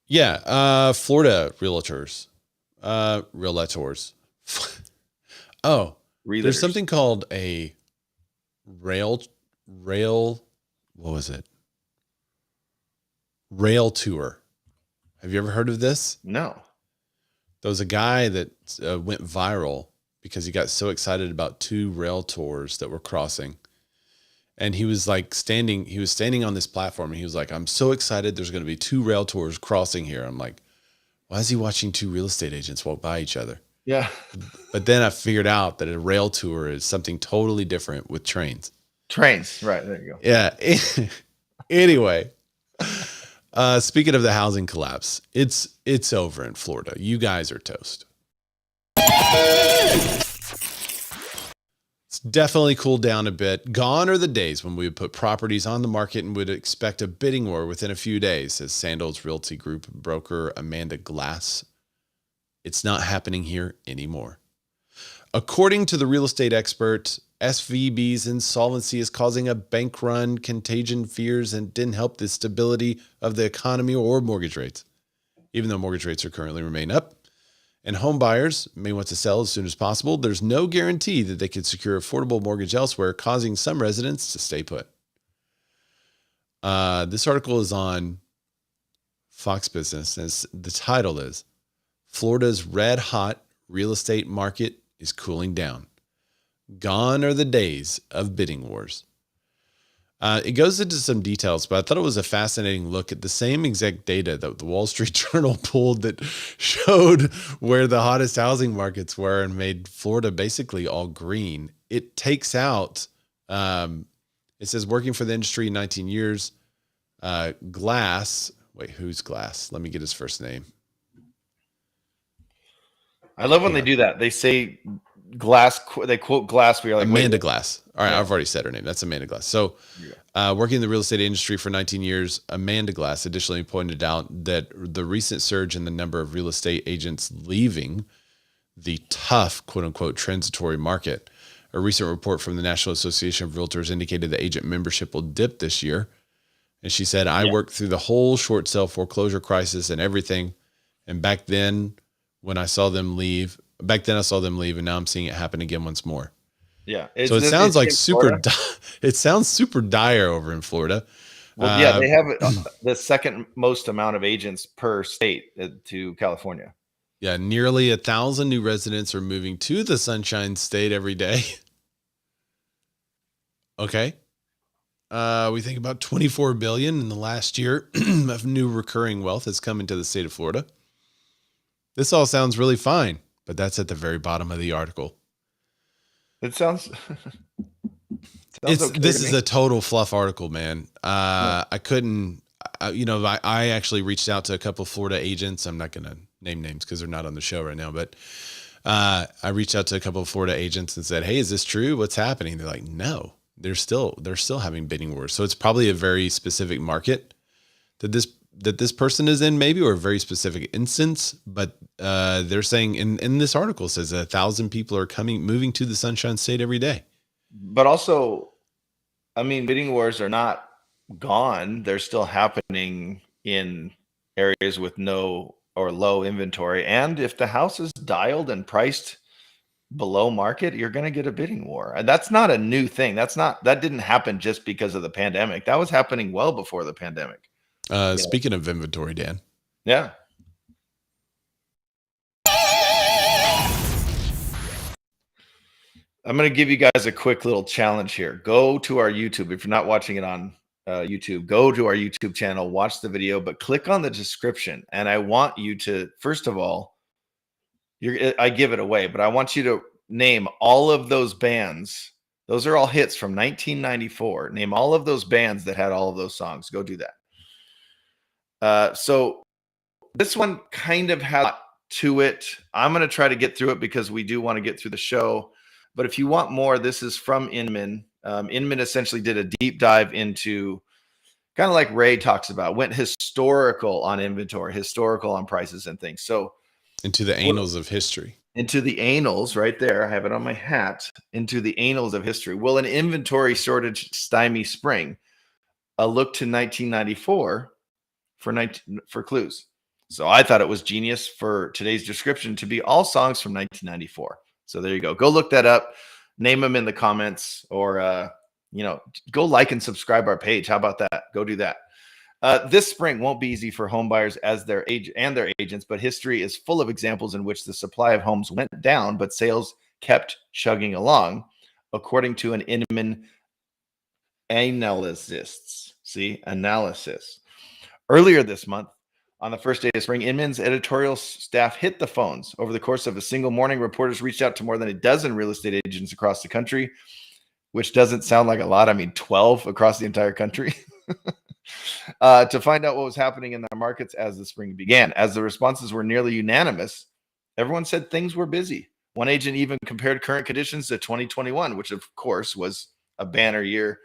Yeah. Florida realtors. Oh, there's something called a rail, what was it? Rail tour. Have you ever heard of this? No. There was a guy that went viral because he got so excited about 2 rail tours that were crossing. And he was standing on this platform and he was like, I'm so excited. There's going to be 2 rail tours crossing here. I'm like, why is he watching 2 real estate agents walk by each other? Yeah. But then I figured out that a rail tour is something totally different with trains. Trains. Right. There you go. Yeah. Anyway, speaking of the housing collapse, it's over in Florida. You guys are toast. It's definitely cooled down a bit. Gone are the days when we would put properties on the market and would expect a bidding war within a few days, says Sandals Realty Group broker Amanda Glass. It's not happening here anymore. According to the real estate expert, SVB's insolvency is causing a bank run, contagion fears, and didn't help the stability of the economy or mortgage rates. Even though mortgage rates are currently remain up, and home buyers may want to sell as soon as possible, there's no guarantee that they could secure affordable mortgage elsewhere, causing some residents to stay put. This article is on Fox Business, and the title is Florida's red hot real estate market is cooling down. Gone are the days of bidding wars. It goes into some details, but I thought it was a fascinating look at the same exact data that the Wall Street Journal pulled that showed where the hottest housing markets were and made Florida basically all green. It takes out, it says working for the industry 19 years, Glass. Wait, who's Glass? Let me get his first name. I love when they do that. They say Glass, they quote Glass. We are like Amanda Glass. All right, yeah. I've already said her name. That's Amanda Glass. So, working in the real estate industry for 19 years, Amanda Glass additionally pointed out that the recent surge in the number of real estate agents leaving the tough, quote unquote, transitory market. A recent report from the National Association of Realtors indicated that agent membership will dip this year. And she said, I worked through the whole short sale foreclosure crisis and everything. And back then I saw them leave, and now I'm seeing it happen again once more. Yeah. So it sounds like it sounds super dire over in Florida. Well, yeah, they have the second most amount of agents per state to California. Yeah. Nearly 1,000 new residents are moving to the Sunshine State every day. Okay. We think about 24 billion in the last year of new recurring wealth has come into the state of Florida. This all sounds really fine, but that's at the very bottom of the article. It sounds. This is a total fluff article, man. I couldn't, I actually reached out to a couple of Florida agents. I'm not going to name names because they're not on the show right now, but I reached out to a couple of Florida agents and said, hey, is this true? What's happening? They're like, no, they're still having bidding wars. So it's probably a very specific market that this person is in, maybe, or a very specific instance. But they're saying in this article says 1,000 people are moving to the Sunshine State every day. But also, I mean, bidding wars are not gone. They're still happening in areas with no or low inventory. And if the house is dialed and priced below market, you're going to get a bidding war. And that's not a new thing. That didn't happen just because of the pandemic. That was happening well before the pandemic. Speaking of inventory, Dan. Yeah. I'm going to give you guys a quick little challenge here. Go to our YouTube. If you're not watching it on YouTube, go to our YouTube channel, watch the video, but click on the description. And I want you to, first of all, I give it away, but I want you to name all of those bands. Those are all hits from 1994. Name all of those bands that had all of those songs. Go do that. So this one kind of had to it. I'm going to try to get through it because we do want to get through the show. But if you want more, this is from Inman. Inman essentially did a deep dive into, kind of like Ray talks about, went historical on inventory, historical on prices and things. So into the annals of history. Into the annals, right there. I have it on my hat. Into the annals of history. Will an inventory shortage stymie spring? A look to 1994 for clues. So I thought it was genius for today's description to be all songs from 1994. So there you go. Go look that up. Name them in the comments, or go like and subscribe our page. How about that? Go do that. This spring won't be easy for home buyers as their agents, but history is full of examples in which the supply of homes went down, but sales kept chugging along, according to an Inman analysis. Earlier this month, on the first day of spring, Inman's editorial staff hit the phones. Over the course of a single morning, reporters reached out to more than a dozen real estate agents across the country, which doesn't sound like a lot. I mean, 12 across the entire country. To find out what was happening in their markets as the spring began. As the responses were nearly unanimous, everyone said things were busy. One agent even compared current conditions to 2021, which of course was a banner year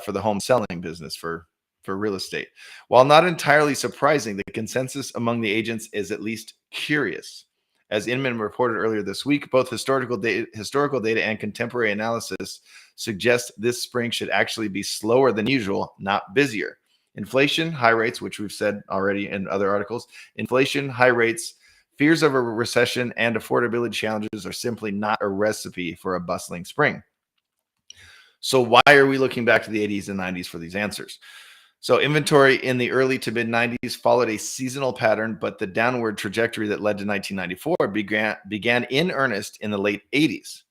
for the home selling business for real estate. While not entirely surprising, the consensus among the agents is at least curious. As Inman reported earlier this week, both historical data and contemporary analysis suggest this spring should actually be slower than usual, not busier. Inflation, high rates, which we've said already in other articles, inflation, high rates, fears of a recession, and affordability challenges are simply not a recipe for a bustling spring. So why are we looking back to the 80s and 90s for these answers? So inventory in the early to mid 90s followed a seasonal pattern, but the downward trajectory that led to 1994 began in earnest in the late 80s.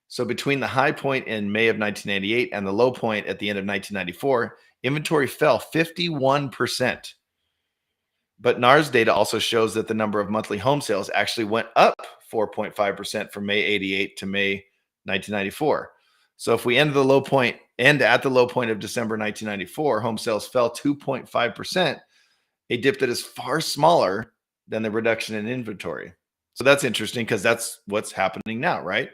So between the high point in May of 1988 and the low point at the end of 1994, inventory fell 51%. But NAR's data also shows that the number of monthly home sales actually went up 4.5% from May 88 to May 1994. So if we end at the low point of December 1994, home sales fell 2.5%, a dip that is far smaller than the reduction in inventory. So that's interesting because that's what's happening now, right?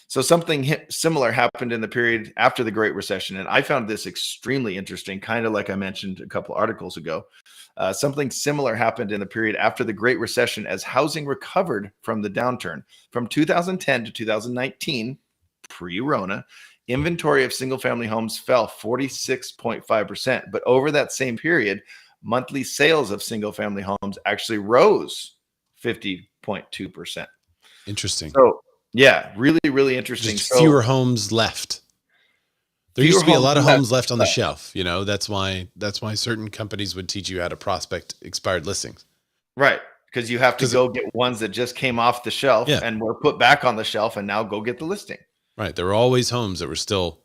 So something similar happened in the period after the Great Recession, and I found this extremely interesting, kind of like I mentioned a couple articles ago. Something similar happened in the period after the Great Recession as housing recovered from the downturn. From 2010 to 2019, pre-Rona, inventory of single-family homes fell 46.5%. But over that same period, monthly sales of single-family homes actually rose 50.2%. Interesting. So, yeah, really, really interesting. Just fewer homes left. There used to be a lot of homes left on the shelf. You know, that's why certain companies would teach you how to prospect expired listings. Right. Because you have to go get ones that just came off the shelf and were put back on the shelf and now go get the listing. Right. There were always homes that were still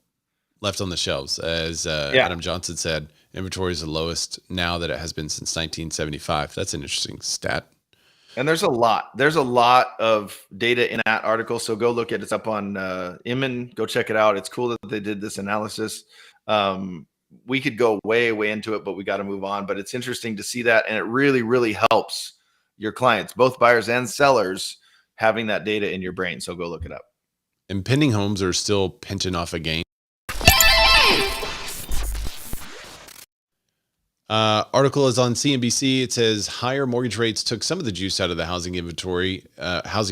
left on the shelves. As Adam Johnson said, inventory is the lowest now that it has been since 1975. That's an interesting stat. And there's a lot of data in that article. So go look at it. It's up on Inman. Go check it out. It's cool that they did this analysis. We could go way into it, but we got to move on. But it's interesting to see that. And it really, really helps your clients, both buyers and sellers, having that data in your brain. So go look it up. And pending homes are still pinching off a gain. Article is on CNBC. It says higher mortgage rates took some of the juice out of the housing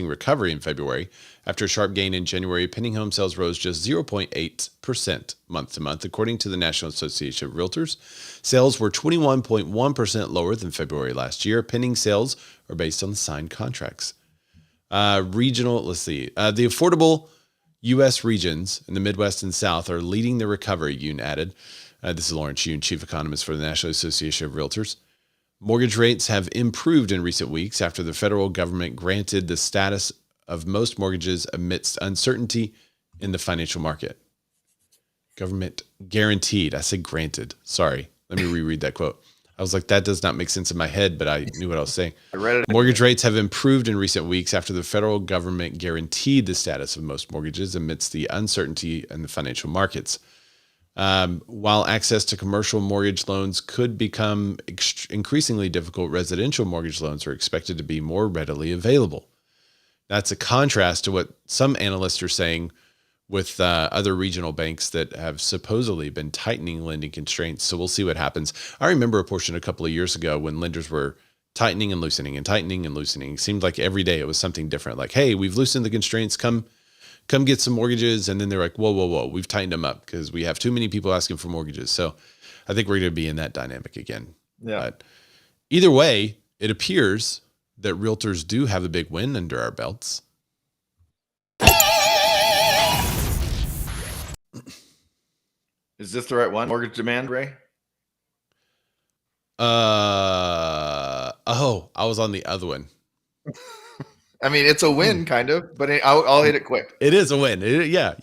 recovery in February. After a sharp gain in January, pending home sales rose just 0.8% month to month, according to the National Association of Realtors. Sales were 21.1% lower than February last year. Pending sales are based on the signed contracts. Regional, let's see. The affordable U.S. regions in the Midwest and South are leading the recovery, Yoon added. This is Lawrence Yoon, chief economist for the National Association of Realtors. Mortgage rates have improved in recent weeks after the federal government granted the status of most mortgages amidst uncertainty in the financial market. Government guaranteed. I said granted. Sorry. Let me reread that quote. I was like, that does not make sense in my head, but I knew what I was saying. I read it. Mortgage rates have improved in recent weeks after the federal government guaranteed the status of most mortgages amidst the uncertainty in the financial markets. While access to commercial mortgage loans could become increasingly difficult, residential mortgage loans are expected to be more readily available. That's a contrast to what some analysts are saying with other regional banks that have supposedly been tightening lending constraints. So we'll see what happens. I remember a portion a couple of years ago when lenders were tightening and loosening and tightening and loosening. It seemed like every day it was something different. Like, hey, we've loosened the constraints. Come get some mortgages. And then they're like, whoa. We've tightened them up because we have too many people asking for mortgages. So I think we're going to be in that dynamic again. Yeah. But either way, it appears that realtors do have a big win under our belts. Is this the right one? Mortgage demand, Ray? I was on the other one. I mean, it's a win, kind of, but I'll hit it quick. It is a win. Yeah.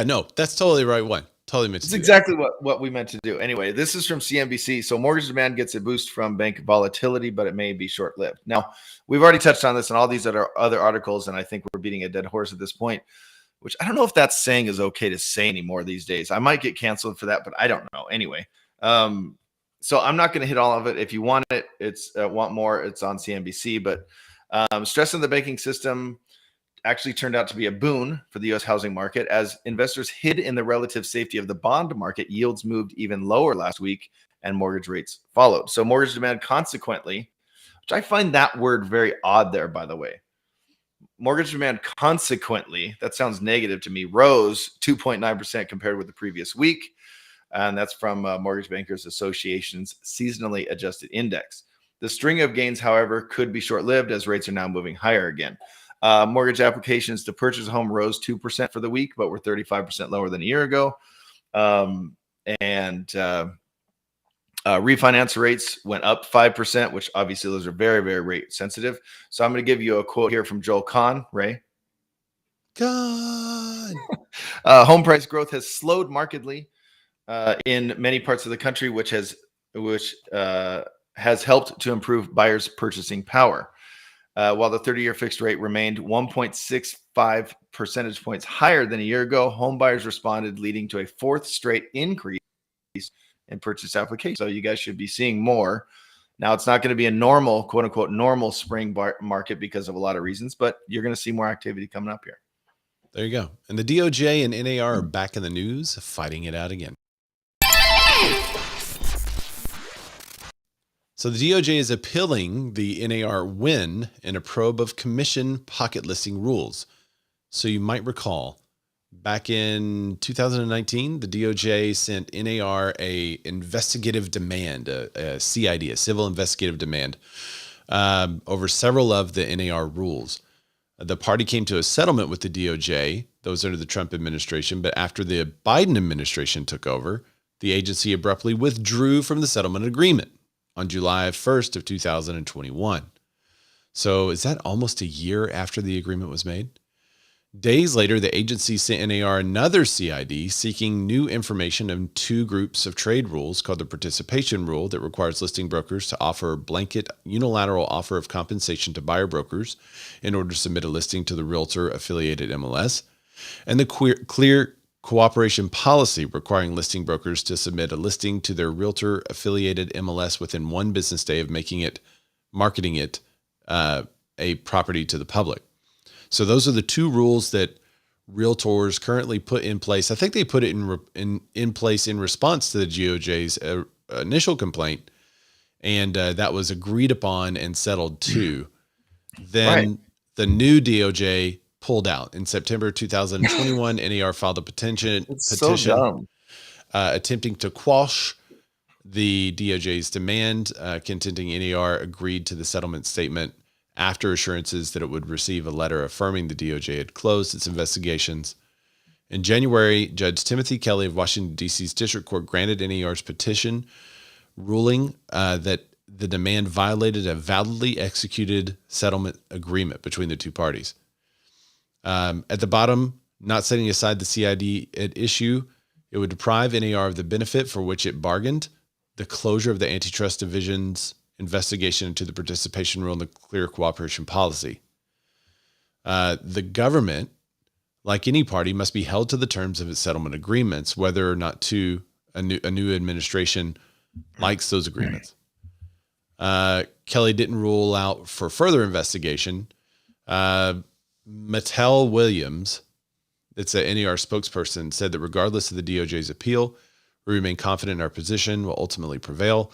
No, that's totally the right one. Totally meant to It's do exactly what we meant to do. Anyway, this is from CNBC. So mortgage demand gets a boost from bank volatility, but it may be short-lived. Now, we've already touched on this in all these other articles, and I think we're beating a dead horse at this point, which I don't know if that saying is okay to say anymore these days. I might get canceled for that, but I don't know. Anyway, so I'm not going to hit all of it. If you want it, want more, it's on CNBC. But stress in the banking system actually turned out to be a boon for the U.S. housing market. As investors hid in the relative safety of the bond market, yields moved even lower last week and mortgage rates followed. So mortgage demand consequently, which I find that word very odd there, by the way. Mortgage demand consequently, that sounds negative to me, rose 2.9% compared with the previous week. And that's from Mortgage Bankers Association's seasonally adjusted index. The string of gains, however, could be short-lived as rates are now moving higher again. Mortgage applications to purchase a home rose 2% for the week, but were 35% lower than a year ago. Refinance rates went up 5%, which obviously those are very, very rate sensitive. So I'm going to give you a quote here from Joel Kahn, Ray. God. Home price growth has slowed markedly in many parts of the country, which has helped to improve buyers' purchasing power. While the 30-year fixed rate remained 1.65 percentage points higher than a year ago, home buyers responded, leading to a fourth straight increase in purchase applications. So you guys should be seeing more. Now, it's not going to be a normal, quote unquote, normal spring market because of a lot of reasons, but you're going to see more activity coming up here. There you go. And the DOJ and NAR are back in the news, fighting it out again. So the DOJ is appealing the NAR win in a probe of commission pocket listing rules. So you might recall back in 2019, the DOJ sent NAR a investigative demand, a CID, a civil investigative demand, over several of the NAR rules. The party came to a settlement with the DOJ, those under the Trump administration, but after the Biden administration took over, the agency abruptly withdrew from the settlement agreement on July 1st of 2021. So is that almost a year after the agreement was made? Days later, the agency sent NAR another CID seeking new information on two groups of trade rules called the participation rule that requires listing brokers to offer a blanket unilateral offer of compensation to buyer brokers in order to submit a listing to the realtor affiliated MLS, and the clear cooperation policy requiring listing brokers to submit a listing to their realtor affiliated MLS within 1 business day of marketing it a property to the public. So those are the two rules that realtors currently put in place. I think they put it in place in response to the DOJ's initial complaint, and that was agreed upon and settled too. Then the new DOJ pulled out in September 2021. NAR filed a petition attempting to quash the DOJ's demand, contending NAR agreed to the settlement statement after assurances that it would receive a letter affirming the DOJ had closed its investigations. In January, Judge Timothy Kelly of Washington, D.C.'s District Court granted NAR's petition, ruling that the demand violated a validly executed settlement agreement between the two parties. At the bottom, not setting aside the CID at issue, it would deprive NAR of the benefit for which it bargained, the closure of the Antitrust Division's investigation into the participation rule and the clear cooperation policy. The government, like any party, must be held to the terms of its settlement agreements, whether or not a new administration likes those agreements. Kelly didn't rule out for further investigation. Mattel Williams, it's a NAR spokesperson, said that regardless of the DOJ's appeal, we remain confident in our position will ultimately prevail.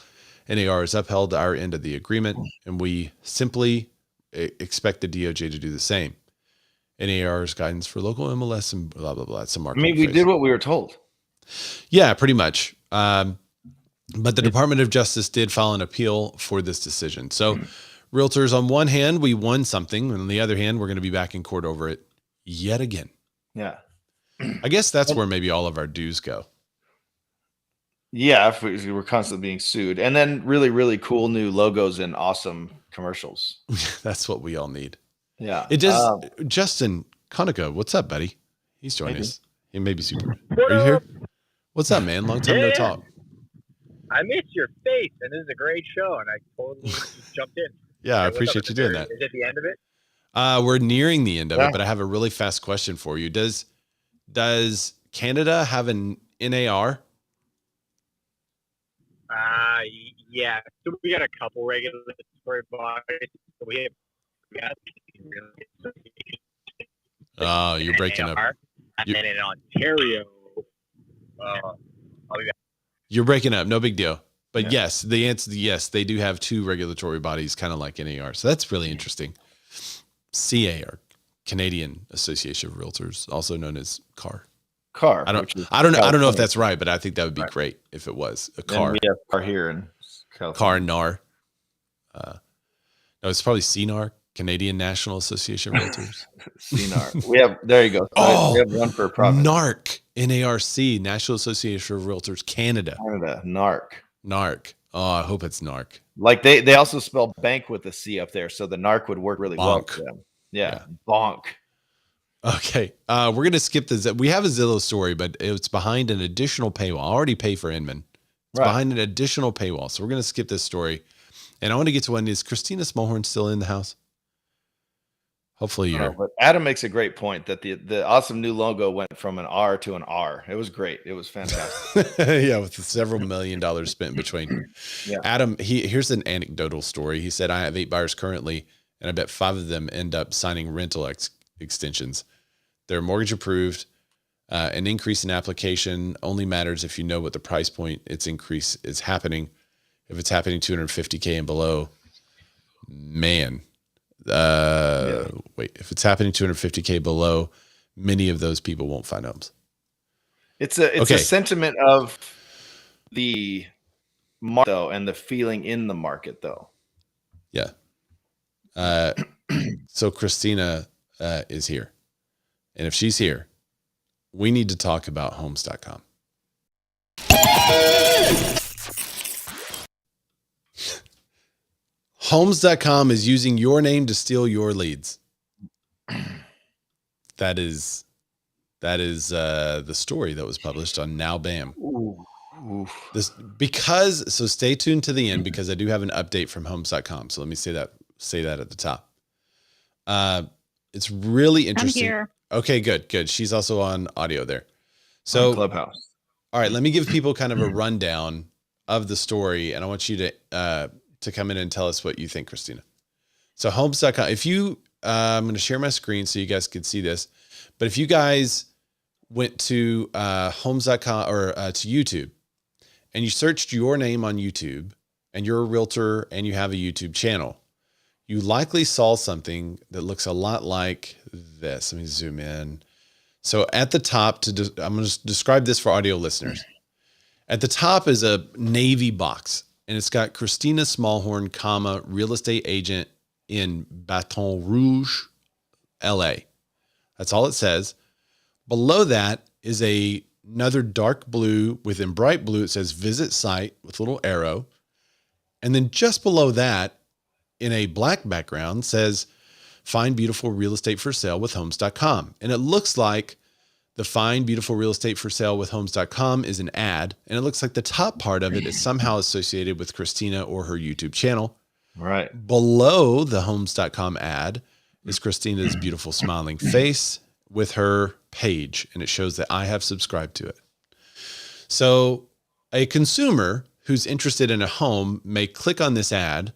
NAR has upheld our end of the agreement, and we simply expect the DOJ to do the same. NAR's guidance for local MLS and blah, blah, blah. It's some marketing we phrase. did what we were told. Yeah, pretty much. But the Department of Justice did file an appeal for this decision. So realtors, on one hand, we won something. And on the other hand, we're going to be back in court over it yet again. Yeah. I guess that's where maybe all of our dues go. Yeah, if we're constantly being sued. And then really, really cool new logos and awesome commercials. That's what we all need. Yeah. It does. Justin Conica, what's up, buddy? He's joining us. He may be super. Are you here? What's up, man? Long time no talk. I missed your face, and this is a great show, and I totally just jumped in. Yeah, I appreciate you doing that. Is it the end of it? We're nearing the end of it, but I have a really fast question for you. Does Canada have an NAR? Yeah. So we got a couple regulatory bodies. We have Oh, you're breaking up. And then in Ontario, I'll be back. You're breaking up. No big deal. But yes, the answer is yes, they do have two regulatory bodies, kind of like NAR. So that's really interesting. CA, Canadian Association of Realtors, also known as CAR. CAR. I don't know if that's right, but I think that would be great if it was a CAR. And we have CAR here in California. CAR NAR. No, it's probably CNAR, Canadian National Association of Realtors. CNAR. There you go. We have one per province. NARC, NARC, National Association of Realtors, Canada. NARC. Oh, I hope it's NARC. Like they also spell bank with a C up there, so the NARC would work really well for them. Yeah. Bonk. Okay. We're going to skip this. We have a Zillow story, but it's behind an additional paywall. I already pay for Inman. It's behind an additional paywall. So we're going to skip this story. And I want to get to one. Is Christina Smallhorn still in the house? Hopefully you're. But Adam makes a great point that the awesome new logo went from an R to an R. It was great. It was fantastic. Yeah, with several $1 million spent in between. Yeah. Adam, here's an anecdotal story. He said, I have 8 buyers currently, and I bet 5 of them end up signing rental extensions. They're mortgage approved. An increase in application only matters if you know what the price point its increase is happening. If it's happening $250K and below, man. Wait, if it's happening $250K below, many of those people won't find homes. It's a sentiment of the market though, and the feeling in the market though. Yeah. So Christina is here. And if she's here, we need to talk about homes.com. Homes.com is using your name to steal your leads. That is the story that was published on Now Bam. So stay tuned to the end because I do have an update from homes.com. So let me say that at the top. It's really interesting. I'm here. Okay, good. She's also on audio there. So on Clubhouse. All right, let me give people kind of a rundown of the story, and I want you to come in and tell us what you think, Christina. So homes.com, if you, I'm going to share my screen so you guys can see this, but if you guys went to homes.com or to YouTube and you searched your name on YouTube and you're a realtor and you have a YouTube channel, you likely saw something that looks a lot like this. Let me zoom in. So at the top, I'm going to describe this for audio listeners. At the top is a navy box. And it's got Christina Smallhorn, real estate agent, in Baton Rouge, LA. That's all it says. Below that is another dark blue. Within bright blue, it says visit site with a little arrow. And then just below that, in a black background, says find beautiful real estate for sale with homes.com. And it looks like the find beautiful real estate for sale with homes.com is an ad. And it looks like the top part of it is somehow associated with Christina or her YouTube channel. Right. Below the homes.com ad is Christina's beautiful smiling face with her page. And it shows that I have subscribed to it. So a consumer who's interested in a home may click on this ad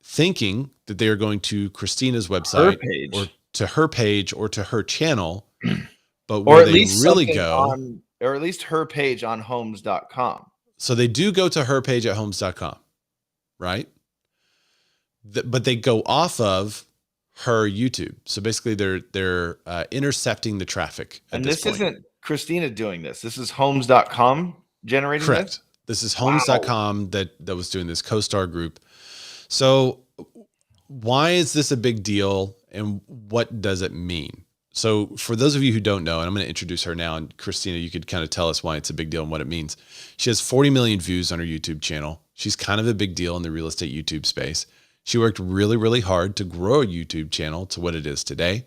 thinking that they are going to Christina's website or to her page or to her channel, but where they really go, or at least her page on homes.com. So they do go to her page at homes.com, right? But they go off of her YouTube. So basically they're intercepting the traffic. And this isn't Christina doing this. This is homes.com generating Correct. this? This is homes.com that was doing this CoStar group. So why is this a big deal and what does it mean? So for those of you who don't know, and I'm going to introduce her now, and Christina, you could kind of tell us why it's a big deal and what it means. She has 40 million views on her YouTube channel. She's kind of a big deal in the real estate YouTube space. She worked really, really hard to grow a YouTube channel to what it is today.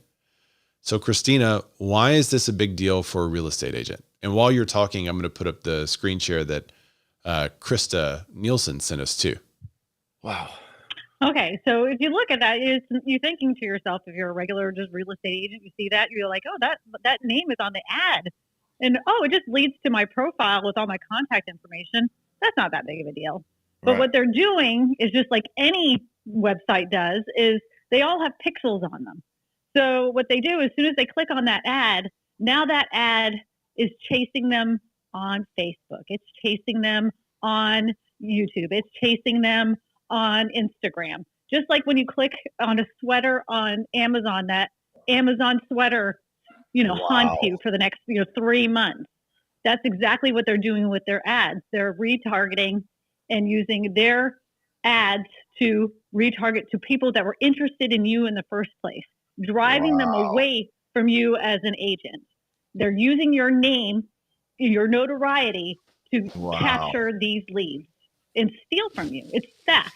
So Christina, why is this a big deal for a real estate agent? And while you're talking, I'm going to put up the screen share that Krista Nielsen sent us too. Wow. Okay, so if you look at that, you're thinking to yourself, if you're a regular just real estate agent, you see that, you're like, oh, that name is on the ad. And, oh, it just leads to my profile with all my contact information. That's not that big of a deal. But what they're doing is just like any website does, is they all have pixels on them. So what they do, as soon as they click on that ad, now that ad is chasing them on Facebook. It's chasing them on YouTube. It's chasing them on Instagram. Just like when you click on a sweater on Amazon, that Amazon sweater, haunts you for the next 3 months. That's exactly what they're doing with their ads. They're retargeting and using their ads to retarget to people that were interested in you in the first place, driving them away from you as an agent. They're using your name, your notoriety to capture these leads and steal from you. It's theft.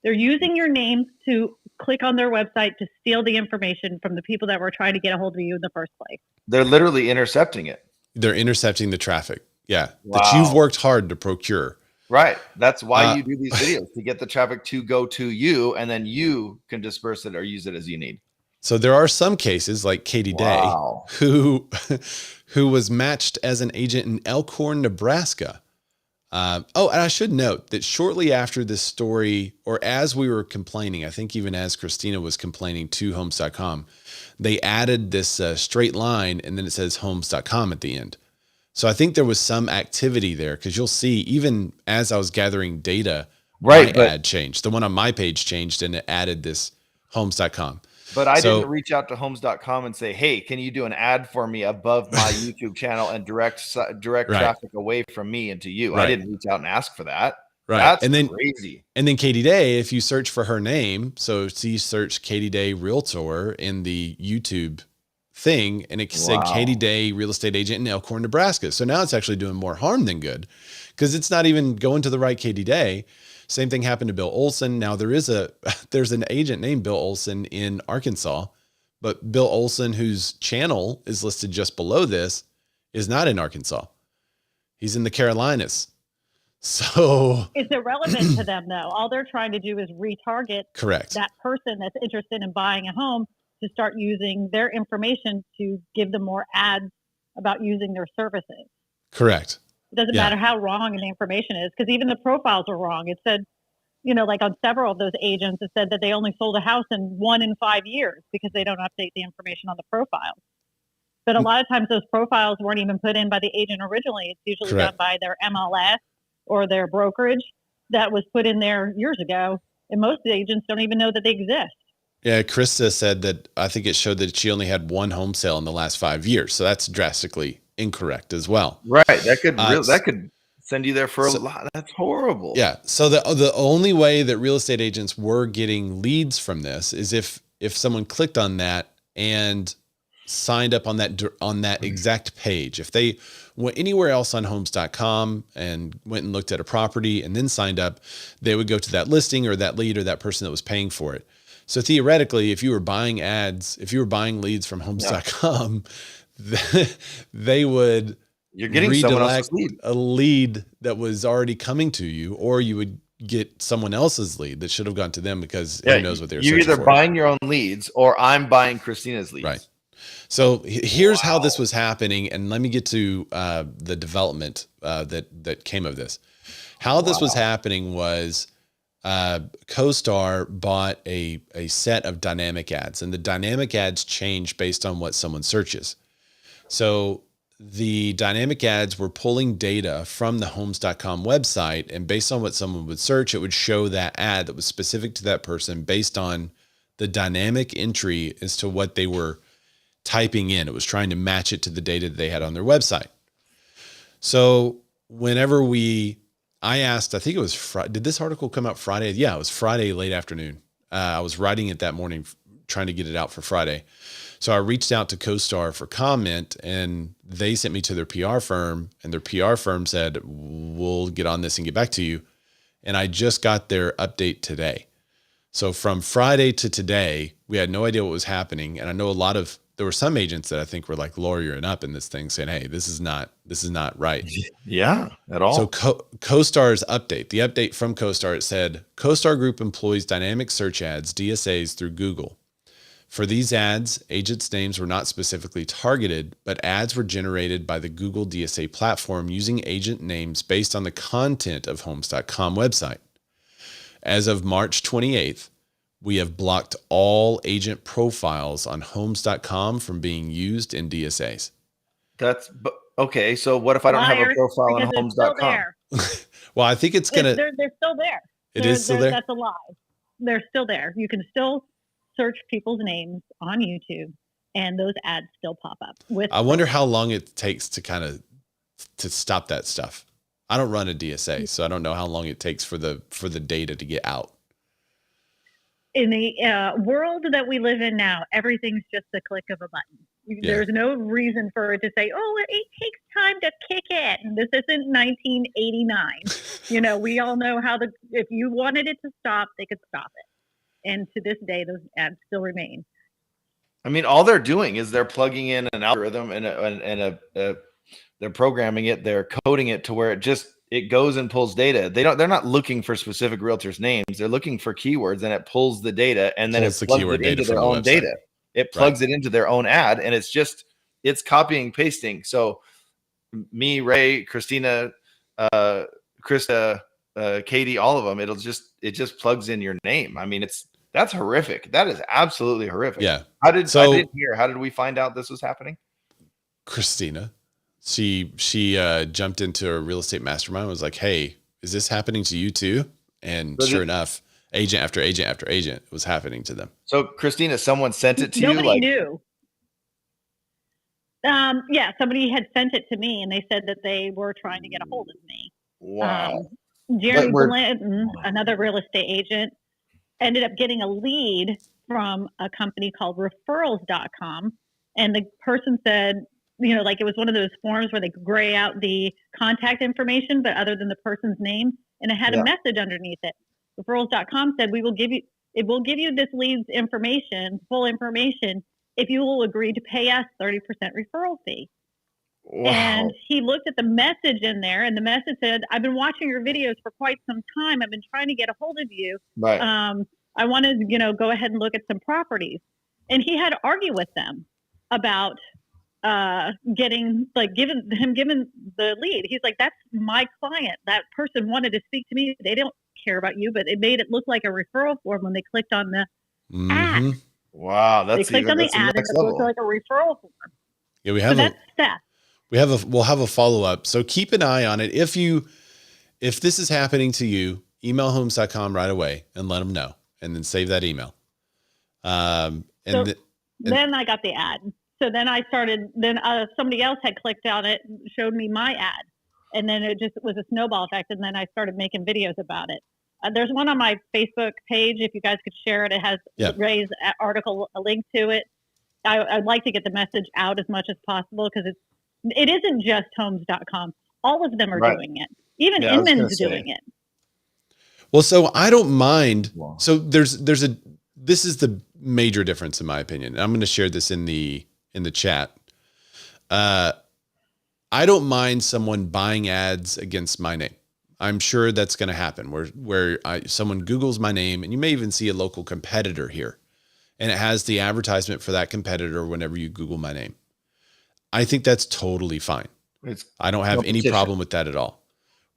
They're using your name to click on their website to steal the information from the people that were trying to get a hold of you in the first place. They're literally intercepting it. They're intercepting the traffic. Yeah. That you've worked hard to procure. Right. That's why you do these videos, to get the traffic to go to you, and then you can disperse it or use it as you need. So there are some cases like Katie Day, who was matched as an agent in Elkhorn, Nebraska. And I should note that shortly after this story, or as we were complaining, I think even as Christina was complaining to homes.com, they added this straight line and then it says homes.com at the end. So I think there was some activity there, because you'll see, even as I was gathering data, my ad changed. The one on my page changed and it added this homes.com. But I didn't reach out to homes.com and say, hey, can you do an ad for me above my YouTube channel and direct traffic away from me into you? I didn't reach out and ask for that. Right. That's crazy. And then Katie Day, if you search for her name, so you search Katie Day Realtor in the YouTube thing, and it said Katie Day real estate agent in Elkhorn, Nebraska. So now it's actually doing more harm than good, because it's not even going to the right Katie Day. Same thing happened to Bill Olson. Now there's an agent named Bill Olson in Arkansas, but Bill Olson, whose channel is listed just below this, is not in Arkansas. He's in the Carolinas. So it's irrelevant to them, though. All they're trying to do is retarget that person that's interested in buying a home to start using their information to give them more ads about using their services. Correct. It doesn't matter how wrong the information is, because even the profiles are wrong. It said, like on several of those agents, it said that they only sold a house in 1 in 5 years because they don't update the information on the profiles. But a lot of times those profiles weren't even put in by the agent originally. It's usually done by their MLS or their brokerage that was put in there years ago. And most of the agents don't even know that they exist. Yeah, Krista said that I think it showed that she only had 1 home sale in the last 5 years. So that's drastically incorrect as well. Right. That could send you there for a lot. That's horrible. Yeah. So the only way that real estate agents were getting leads from this is if someone clicked on that and signed up on that exact page. If they went anywhere else on homes.com and went and looked at a property and then signed up, they would go to that listing or that lead or that person that was paying for it. So theoretically, if you were buying leads from homes.com, they would You're getting someone else's lead. A lead that was already coming to you, or you would get someone else's lead that should have gone to them because who knows what they're searching for. You're either buying your own leads or I'm buying Christina's leads. Right. So here's how this was happening. And let me get to the development that came of this. How this was happening was CoStar bought a set of dynamic ads, and the dynamic ads change based on what someone searches. So the dynamic ads were pulling data from the homes.com website, and based on what someone would search, it would show that ad that was specific to that person based on the dynamic entry as to what they were typing in. It was trying to match it to the data that they had on their website. So whenever I asked, I think it was Friday. Did this article come out Friday? Yeah, it was Friday late afternoon. I was writing it that morning, trying to get it out for Friday. So I reached out to CoStar for comment, and they sent me to their PR firm, and their PR firm said, we'll get on this and get back to you. And I just got their update today. So from Friday to today, we had no idea what was happening. And I know there were some agents that I think were like lawyering up in this thing saying, hey, this is not right. Yeah, at all. So CoStar's update, the update from CoStar, it said, CoStar Group employs dynamic search ads, DSAs, through Google. For these ads, agents' names were not specifically targeted, but ads were generated by the Google DSA platform using agent names based on the content of homes.com website. As of March 28th, we have blocked all agent profiles on homes.com from being used in DSAs. Okay. So what if I don't have a profile on homes.com? Well, I think it's going to... They're still there. It is still there? That's a lie. They're still there. You can still search people's names on YouTube, and those ads still pop up. I wonder how long it takes to stop that stuff. I don't run a DSA, so I don't know how long it takes for the data to get out. In the world that we live in now, everything's just a click of a button. Yeah. There's no reason for it to say, oh, it takes time to kick in. This isn't 1989. We all know if you wanted it to stop, they could stop it. And to this day, those ads still remain. I mean, all they're doing is they're plugging in an algorithm and they're programming it. They're coding it to where it goes and pulls data. They're not looking for specific realtors' names. They're looking for keywords, and it pulls the data, and then it plugs it into their own data. It plugs it into their own ad, and it's copying and pasting. So me, Ray, Christina, Krista, Katie, all of them, it just plugs in your name. I mean, that's horrific. That is absolutely horrific. Yeah. I didn't hear. How did we find out this was happening? Christina, she jumped into a real estate mastermind and was like, hey, is this happening to you too? And sure enough, agent after agent after agent, it was happening to them. So Christina, someone sent it to you? Nobody knew. Yeah, somebody had sent it to me, and they said that they were trying to get a hold of me. Wow. Jeremy Blanton, another real estate agent, ended up getting a lead from a company called referrals.com. And the person said, it was one of those forms where they gray out the contact information, but other than the person's name, and it had a message underneath it. Referrals.com said, it will give you this lead's information, full information, if you will agree to pay us 30% referral fee. Wow. And he looked at the message in there, and the message said, I've been watching your videos for quite some time. I've been trying to get a hold of you. Right. I wanted to, go ahead and look at some properties. And he had to argue with them about given the lead. He's like, that's my client. That person wanted to speak to me. They don't care about you, but it made it look like a referral form when they clicked on the ad. Wow. They clicked on the ad, and it looked like a referral form. Yeah, we have that's theft. We'll have a follow-up. So keep an eye on it. If this is happening to you, email homes.com right away and let them know, and then save that email. Then I got the ad. So then I started, somebody else had clicked on it and showed me my ad. And then it just was a snowball effect. And then I started making videos about it. There's one on my Facebook page. If you guys could share it, it has Ray's article, a link to it. I'd like to get the message out as much as possible because it isn't just homes.com. All of them are doing it. Even Inman's doing it. Well, so I don't mind. So this is the major difference in my opinion. And I'm going to share this in the chat. I don't mind someone buying ads against my name. I'm sure that's going to happen where someone Googles my name, and you may even see a local competitor here, and it has the advertisement for that competitor whenever you Google my name. I think that's totally fine. I don't have any problem with that at all.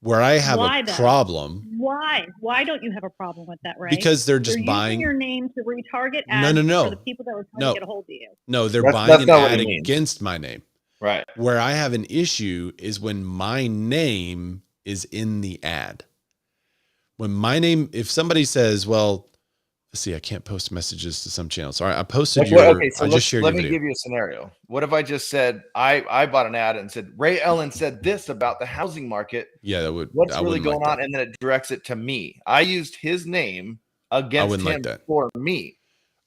Where I have a problem. Why don't you have a problem with that, right? Because they're buying your name to retarget ads for the people that were trying to get a hold of you. No, they're buying an ad against my name. Right. Where I have an issue is when my name is in the ad. When my name, if somebody says, well, let's see, I can't post messages to some channels. All right, I posted I just shared your video. Let me give you a scenario. What if I just said, I bought an ad and said, Ray Ellen said this about the housing market. Yeah, that would. What's really going on? And then it directs it to me. I used his name against him for me.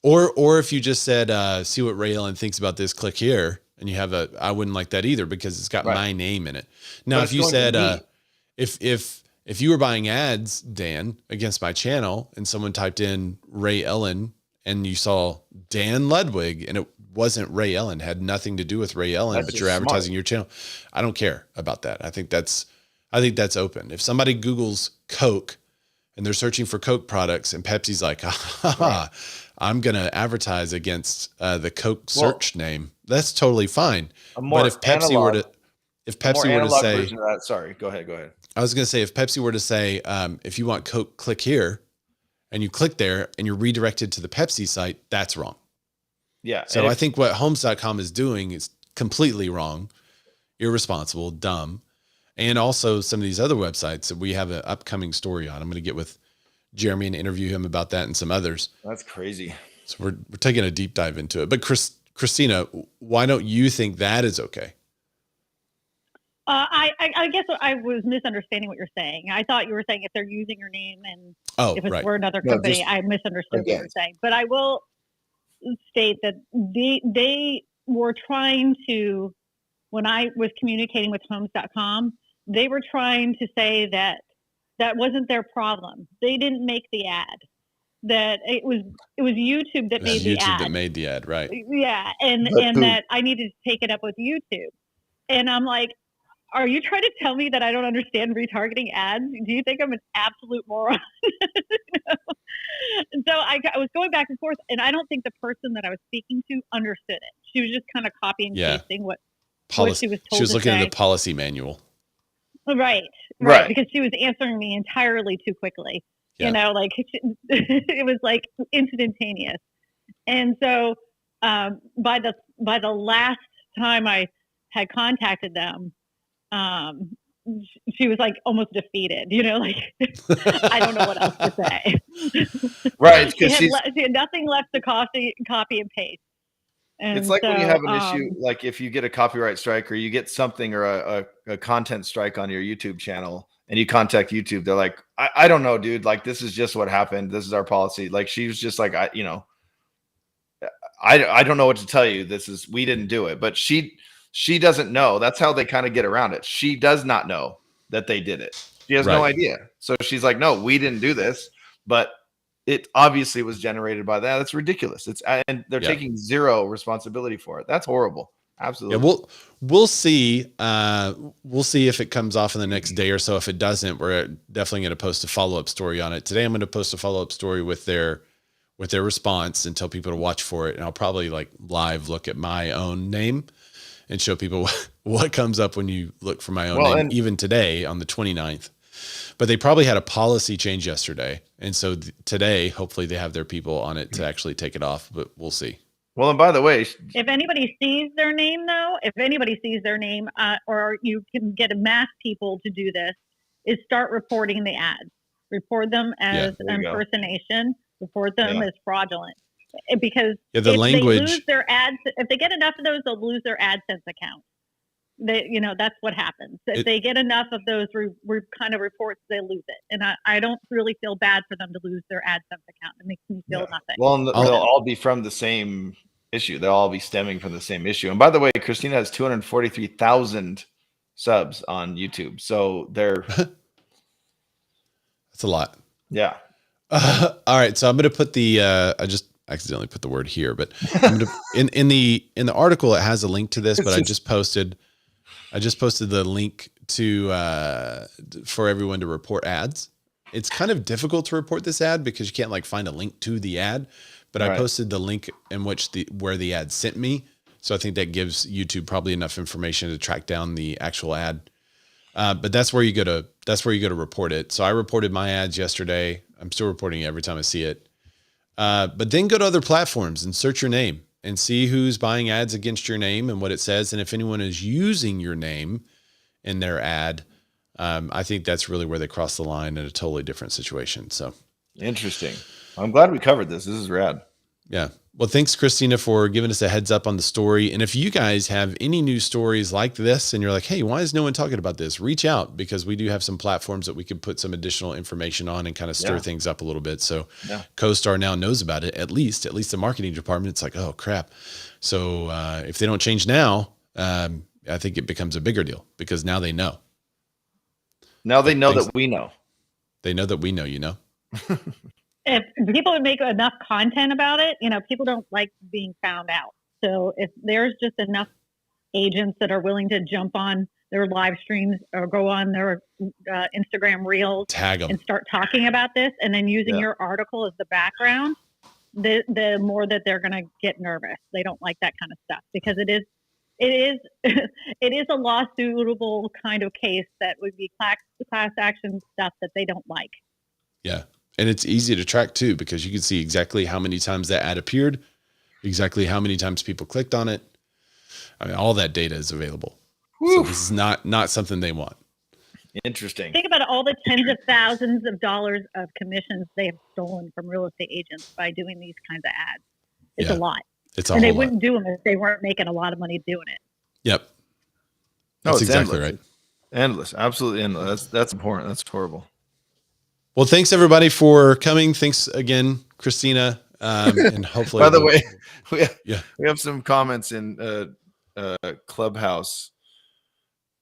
Or if you just said, see what Ray Ellen thinks about this, click here. And you have I wouldn't like that either because it's got my name in it. Now, if you said, if you were buying ads, Dan, against my channel and someone typed in Ray Ellen and you saw Dan Ludwig and it wasn't Ray Ellen, had nothing to do with Ray Ellen, but you're advertising your channel. I don't care about that. I think that's open. If somebody Googles Coke and they're searching for Coke products and Pepsi's like, I'm going to advertise against the Coke search name, that's totally fine. But if Pepsi were to say, sorry, go ahead. I was going to say, if Pepsi were to say, if you want Coke, click here, and you click there and you're redirected to the Pepsi site, that's wrong. Yeah. So I think what homes.com is doing is completely wrong, irresponsible, dumb. And also some of these other websites that we have an upcoming story on. I'm going to get with Jeremy and interview him about that and some others. That's crazy. So we're taking a deep dive into it. But Christina, why don't you think that is okay? I guess I was misunderstanding what you're saying. I thought you were saying if they're using your name and if it's for another company, I misunderstood what you were saying. But I will state that they were trying to, when I was communicating with homes.com, they were trying to say that wasn't their problem. They didn't make the ad. That it was YouTube that made the ad. YouTube that made the ad, right? Yeah, and that I needed to take it up with YouTube. And I'm like, are you trying to tell me that I don't understand retargeting ads? Do you think I'm an absolute moron? And so I was going back and forth, and I don't think the person that I was speaking to understood it. She was just kind of copying and pasting what she was told. She was looking at the policy manual. Right. Because she was answering me entirely too quickly. Yeah. You know, like it was like instantaneous. And so by the last time I had contacted them, she was like almost defeated, you know, like I don't know what else to say. Right. She had nothing left to copy and paste. And it's like when you have an issue, like if you get a copyright strike or you get something or a content strike on your YouTube channel and you contact YouTube, they're like, I don't know, dude, like this is just what happened. This is our policy. Like she was just like, I don't know what to tell you. We didn't do it, but she doesn't know. That's how they kind of get around it. She does not know that they did it. She has no idea. So she's like, no, we didn't do this, but it obviously was generated by that. That's ridiculous. And they're taking zero responsibility for it. That's horrible. Absolutely. Yeah, we'll see. We'll see if it comes off in the next day or so. If it doesn't, we're definitely going to post a follow-up story on it. Today I'm going to post a follow-up story with their response and tell people to watch for it. And I'll probably like live look at my own name and show people what comes up when you look for my own name, even today on the 29th. But they probably had a policy change yesterday. And so today, hopefully they have their people on it to actually take it off, but we'll see. Well, and by the way, if anybody sees their name, or you can get mass people to do this, is start reporting the ads. Report them as impersonation. Report them as fraudulent. Because the language, they lose their ads, if they get enough of those, they'll lose their AdSense account. that's what happens. If they get enough of those kind of reports, they lose it. And I don't really feel bad for them to lose their AdSense account. It makes me feel nothing. Well, they'll all be from the same issue. They'll all be stemming from the same issue. And by the way, Christina has 243,000 subs on YouTube. So they're that's a lot. Yeah. All right. So I'm going to put I just accidentally put the word here, but I'm gonna, in the article, it has a link to this, but I just posted the link for everyone to report ads. It's kind of difficult to report this ad because you can't like find a link to the ad, but I posted the link in where the ad sent me. So I think that gives YouTube probably enough information to track down the actual ad. But that's where you go to report it. So I reported my ads yesterday. I'm still reporting it every time I see it. But then go to other platforms and search your name and see who's buying ads against your name and what it says. And if anyone is using your name in their ad, I think that's really where they cross the line in a totally different situation. So interesting. I'm glad we covered this. This is rad. Yeah. Well, thanks, Christina, for giving us a heads up on the story. And if you guys have any news stories like this and you're like, hey, why is no one talking about this? Reach out, because we do have some platforms that we can put some additional information on and kind of stir things up a little bit. So CoStar now knows about it, at least the marketing department. It's like, oh, crap. So if they don't change now, I think it becomes a bigger deal because now they know. Now they know that we know. They know that we know, you know? If people would make enough content about it, people don't like being found out. So if there's just enough agents that are willing to jump on their live streams or go on their Instagram reels, tag them, and start talking about this, and then using your article as the background, the more that they're going to get nervous. They don't like that kind of stuff because it is it is a lawsuitable kind of case that would be class action stuff that they don't like. Yeah. And it's easy to track too, because you can see exactly how many times that ad appeared, exactly how many times people clicked on it. I mean, all that data is available. Woo. So this is not something they want. Interesting. Think about all the tens of thousands of dollars of commissions they have stolen from real estate agents by doing these kinds of ads. It's a lot. And they wouldn't do them if they weren't making a lot of money doing it. Yep. That's exactly right. Endless. Absolutely endless. That's important. That's horrible. Well, thanks everybody for coming. Thanks again, Christina. And hopefully, by the way, we have some comments in Clubhouse.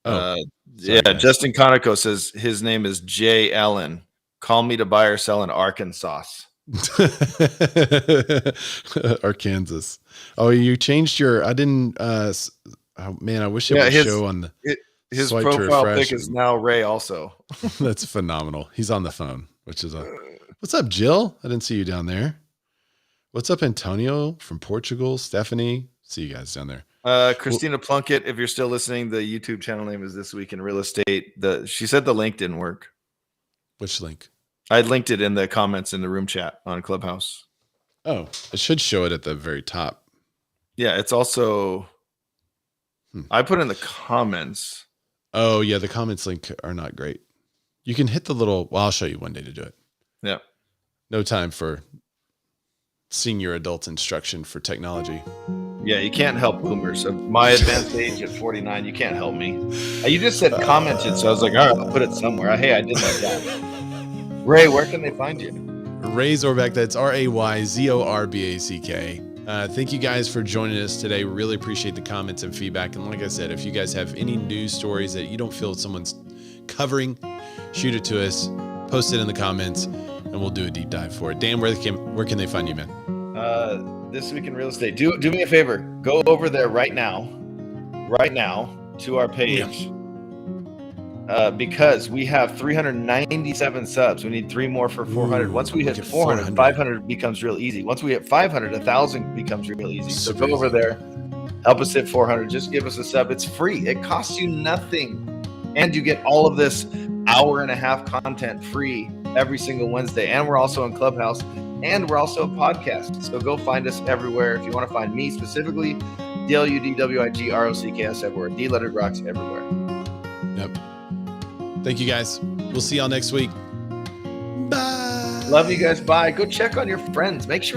Sorry, Justin Conoco says his name is Jay Allen. Call me to buy or sell in Arkansas. Arkansas. Oh, you changed your. I didn't. Oh man, I wish it would show on the. His profile pic is now Ray also. That's phenomenal. He's on the phone, which is what's up, Jill? I didn't see you down there. What's up, Antonio from Portugal? Stephanie, see you guys down there. Christina Plunkett, if you're still listening, the YouTube channel name is This Week in Real Estate. She said the link didn't work. Which link? I linked it in the comments in the room chat on Clubhouse. Oh, it should show it at the very top. Yeah, it's also. I put in the comments. Oh, yeah. The comments link are not great. You can hit the little, well, I'll show you one day to do it. Yeah. No time for senior adult instruction for technology. Yeah, you can't help boomers. At my advanced age at 49, you can't help me. You just said commented, so I was like, all right, I'll put it somewhere. Hey, I did my job. Ray, where can they find you? Ray Zorback, that's RayZorback. Thank you guys for joining us today. Really appreciate the comments and feedback. And like I said, if you guys have any news stories that you don't feel someone's covering, shoot it to us, post it in the comments, and we'll do a deep dive for it. Dan, where can they find you, man? This Week in Real Estate. Do me a favor. Go over there right now to our page. Because we have 397 subs. We need 3 more for 400. Once we hit 400, 500 becomes real easy. Once we hit 500, 1,000 becomes real easy. So go over there, help us hit 400. Just give us a sub. It's free. It costs you nothing. And you get all of this hour-and-a-half content free every single Wednesday. And we're also in Clubhouse. And we're also a podcast. So go find us everywhere. If you want to find me specifically, DLUDWIGROCKS everywhere. D-lettered rocks everywhere. Yep. Thank you, guys. We'll see y'all next week. Bye. Love you guys. Bye. Go check on your friends. Make sure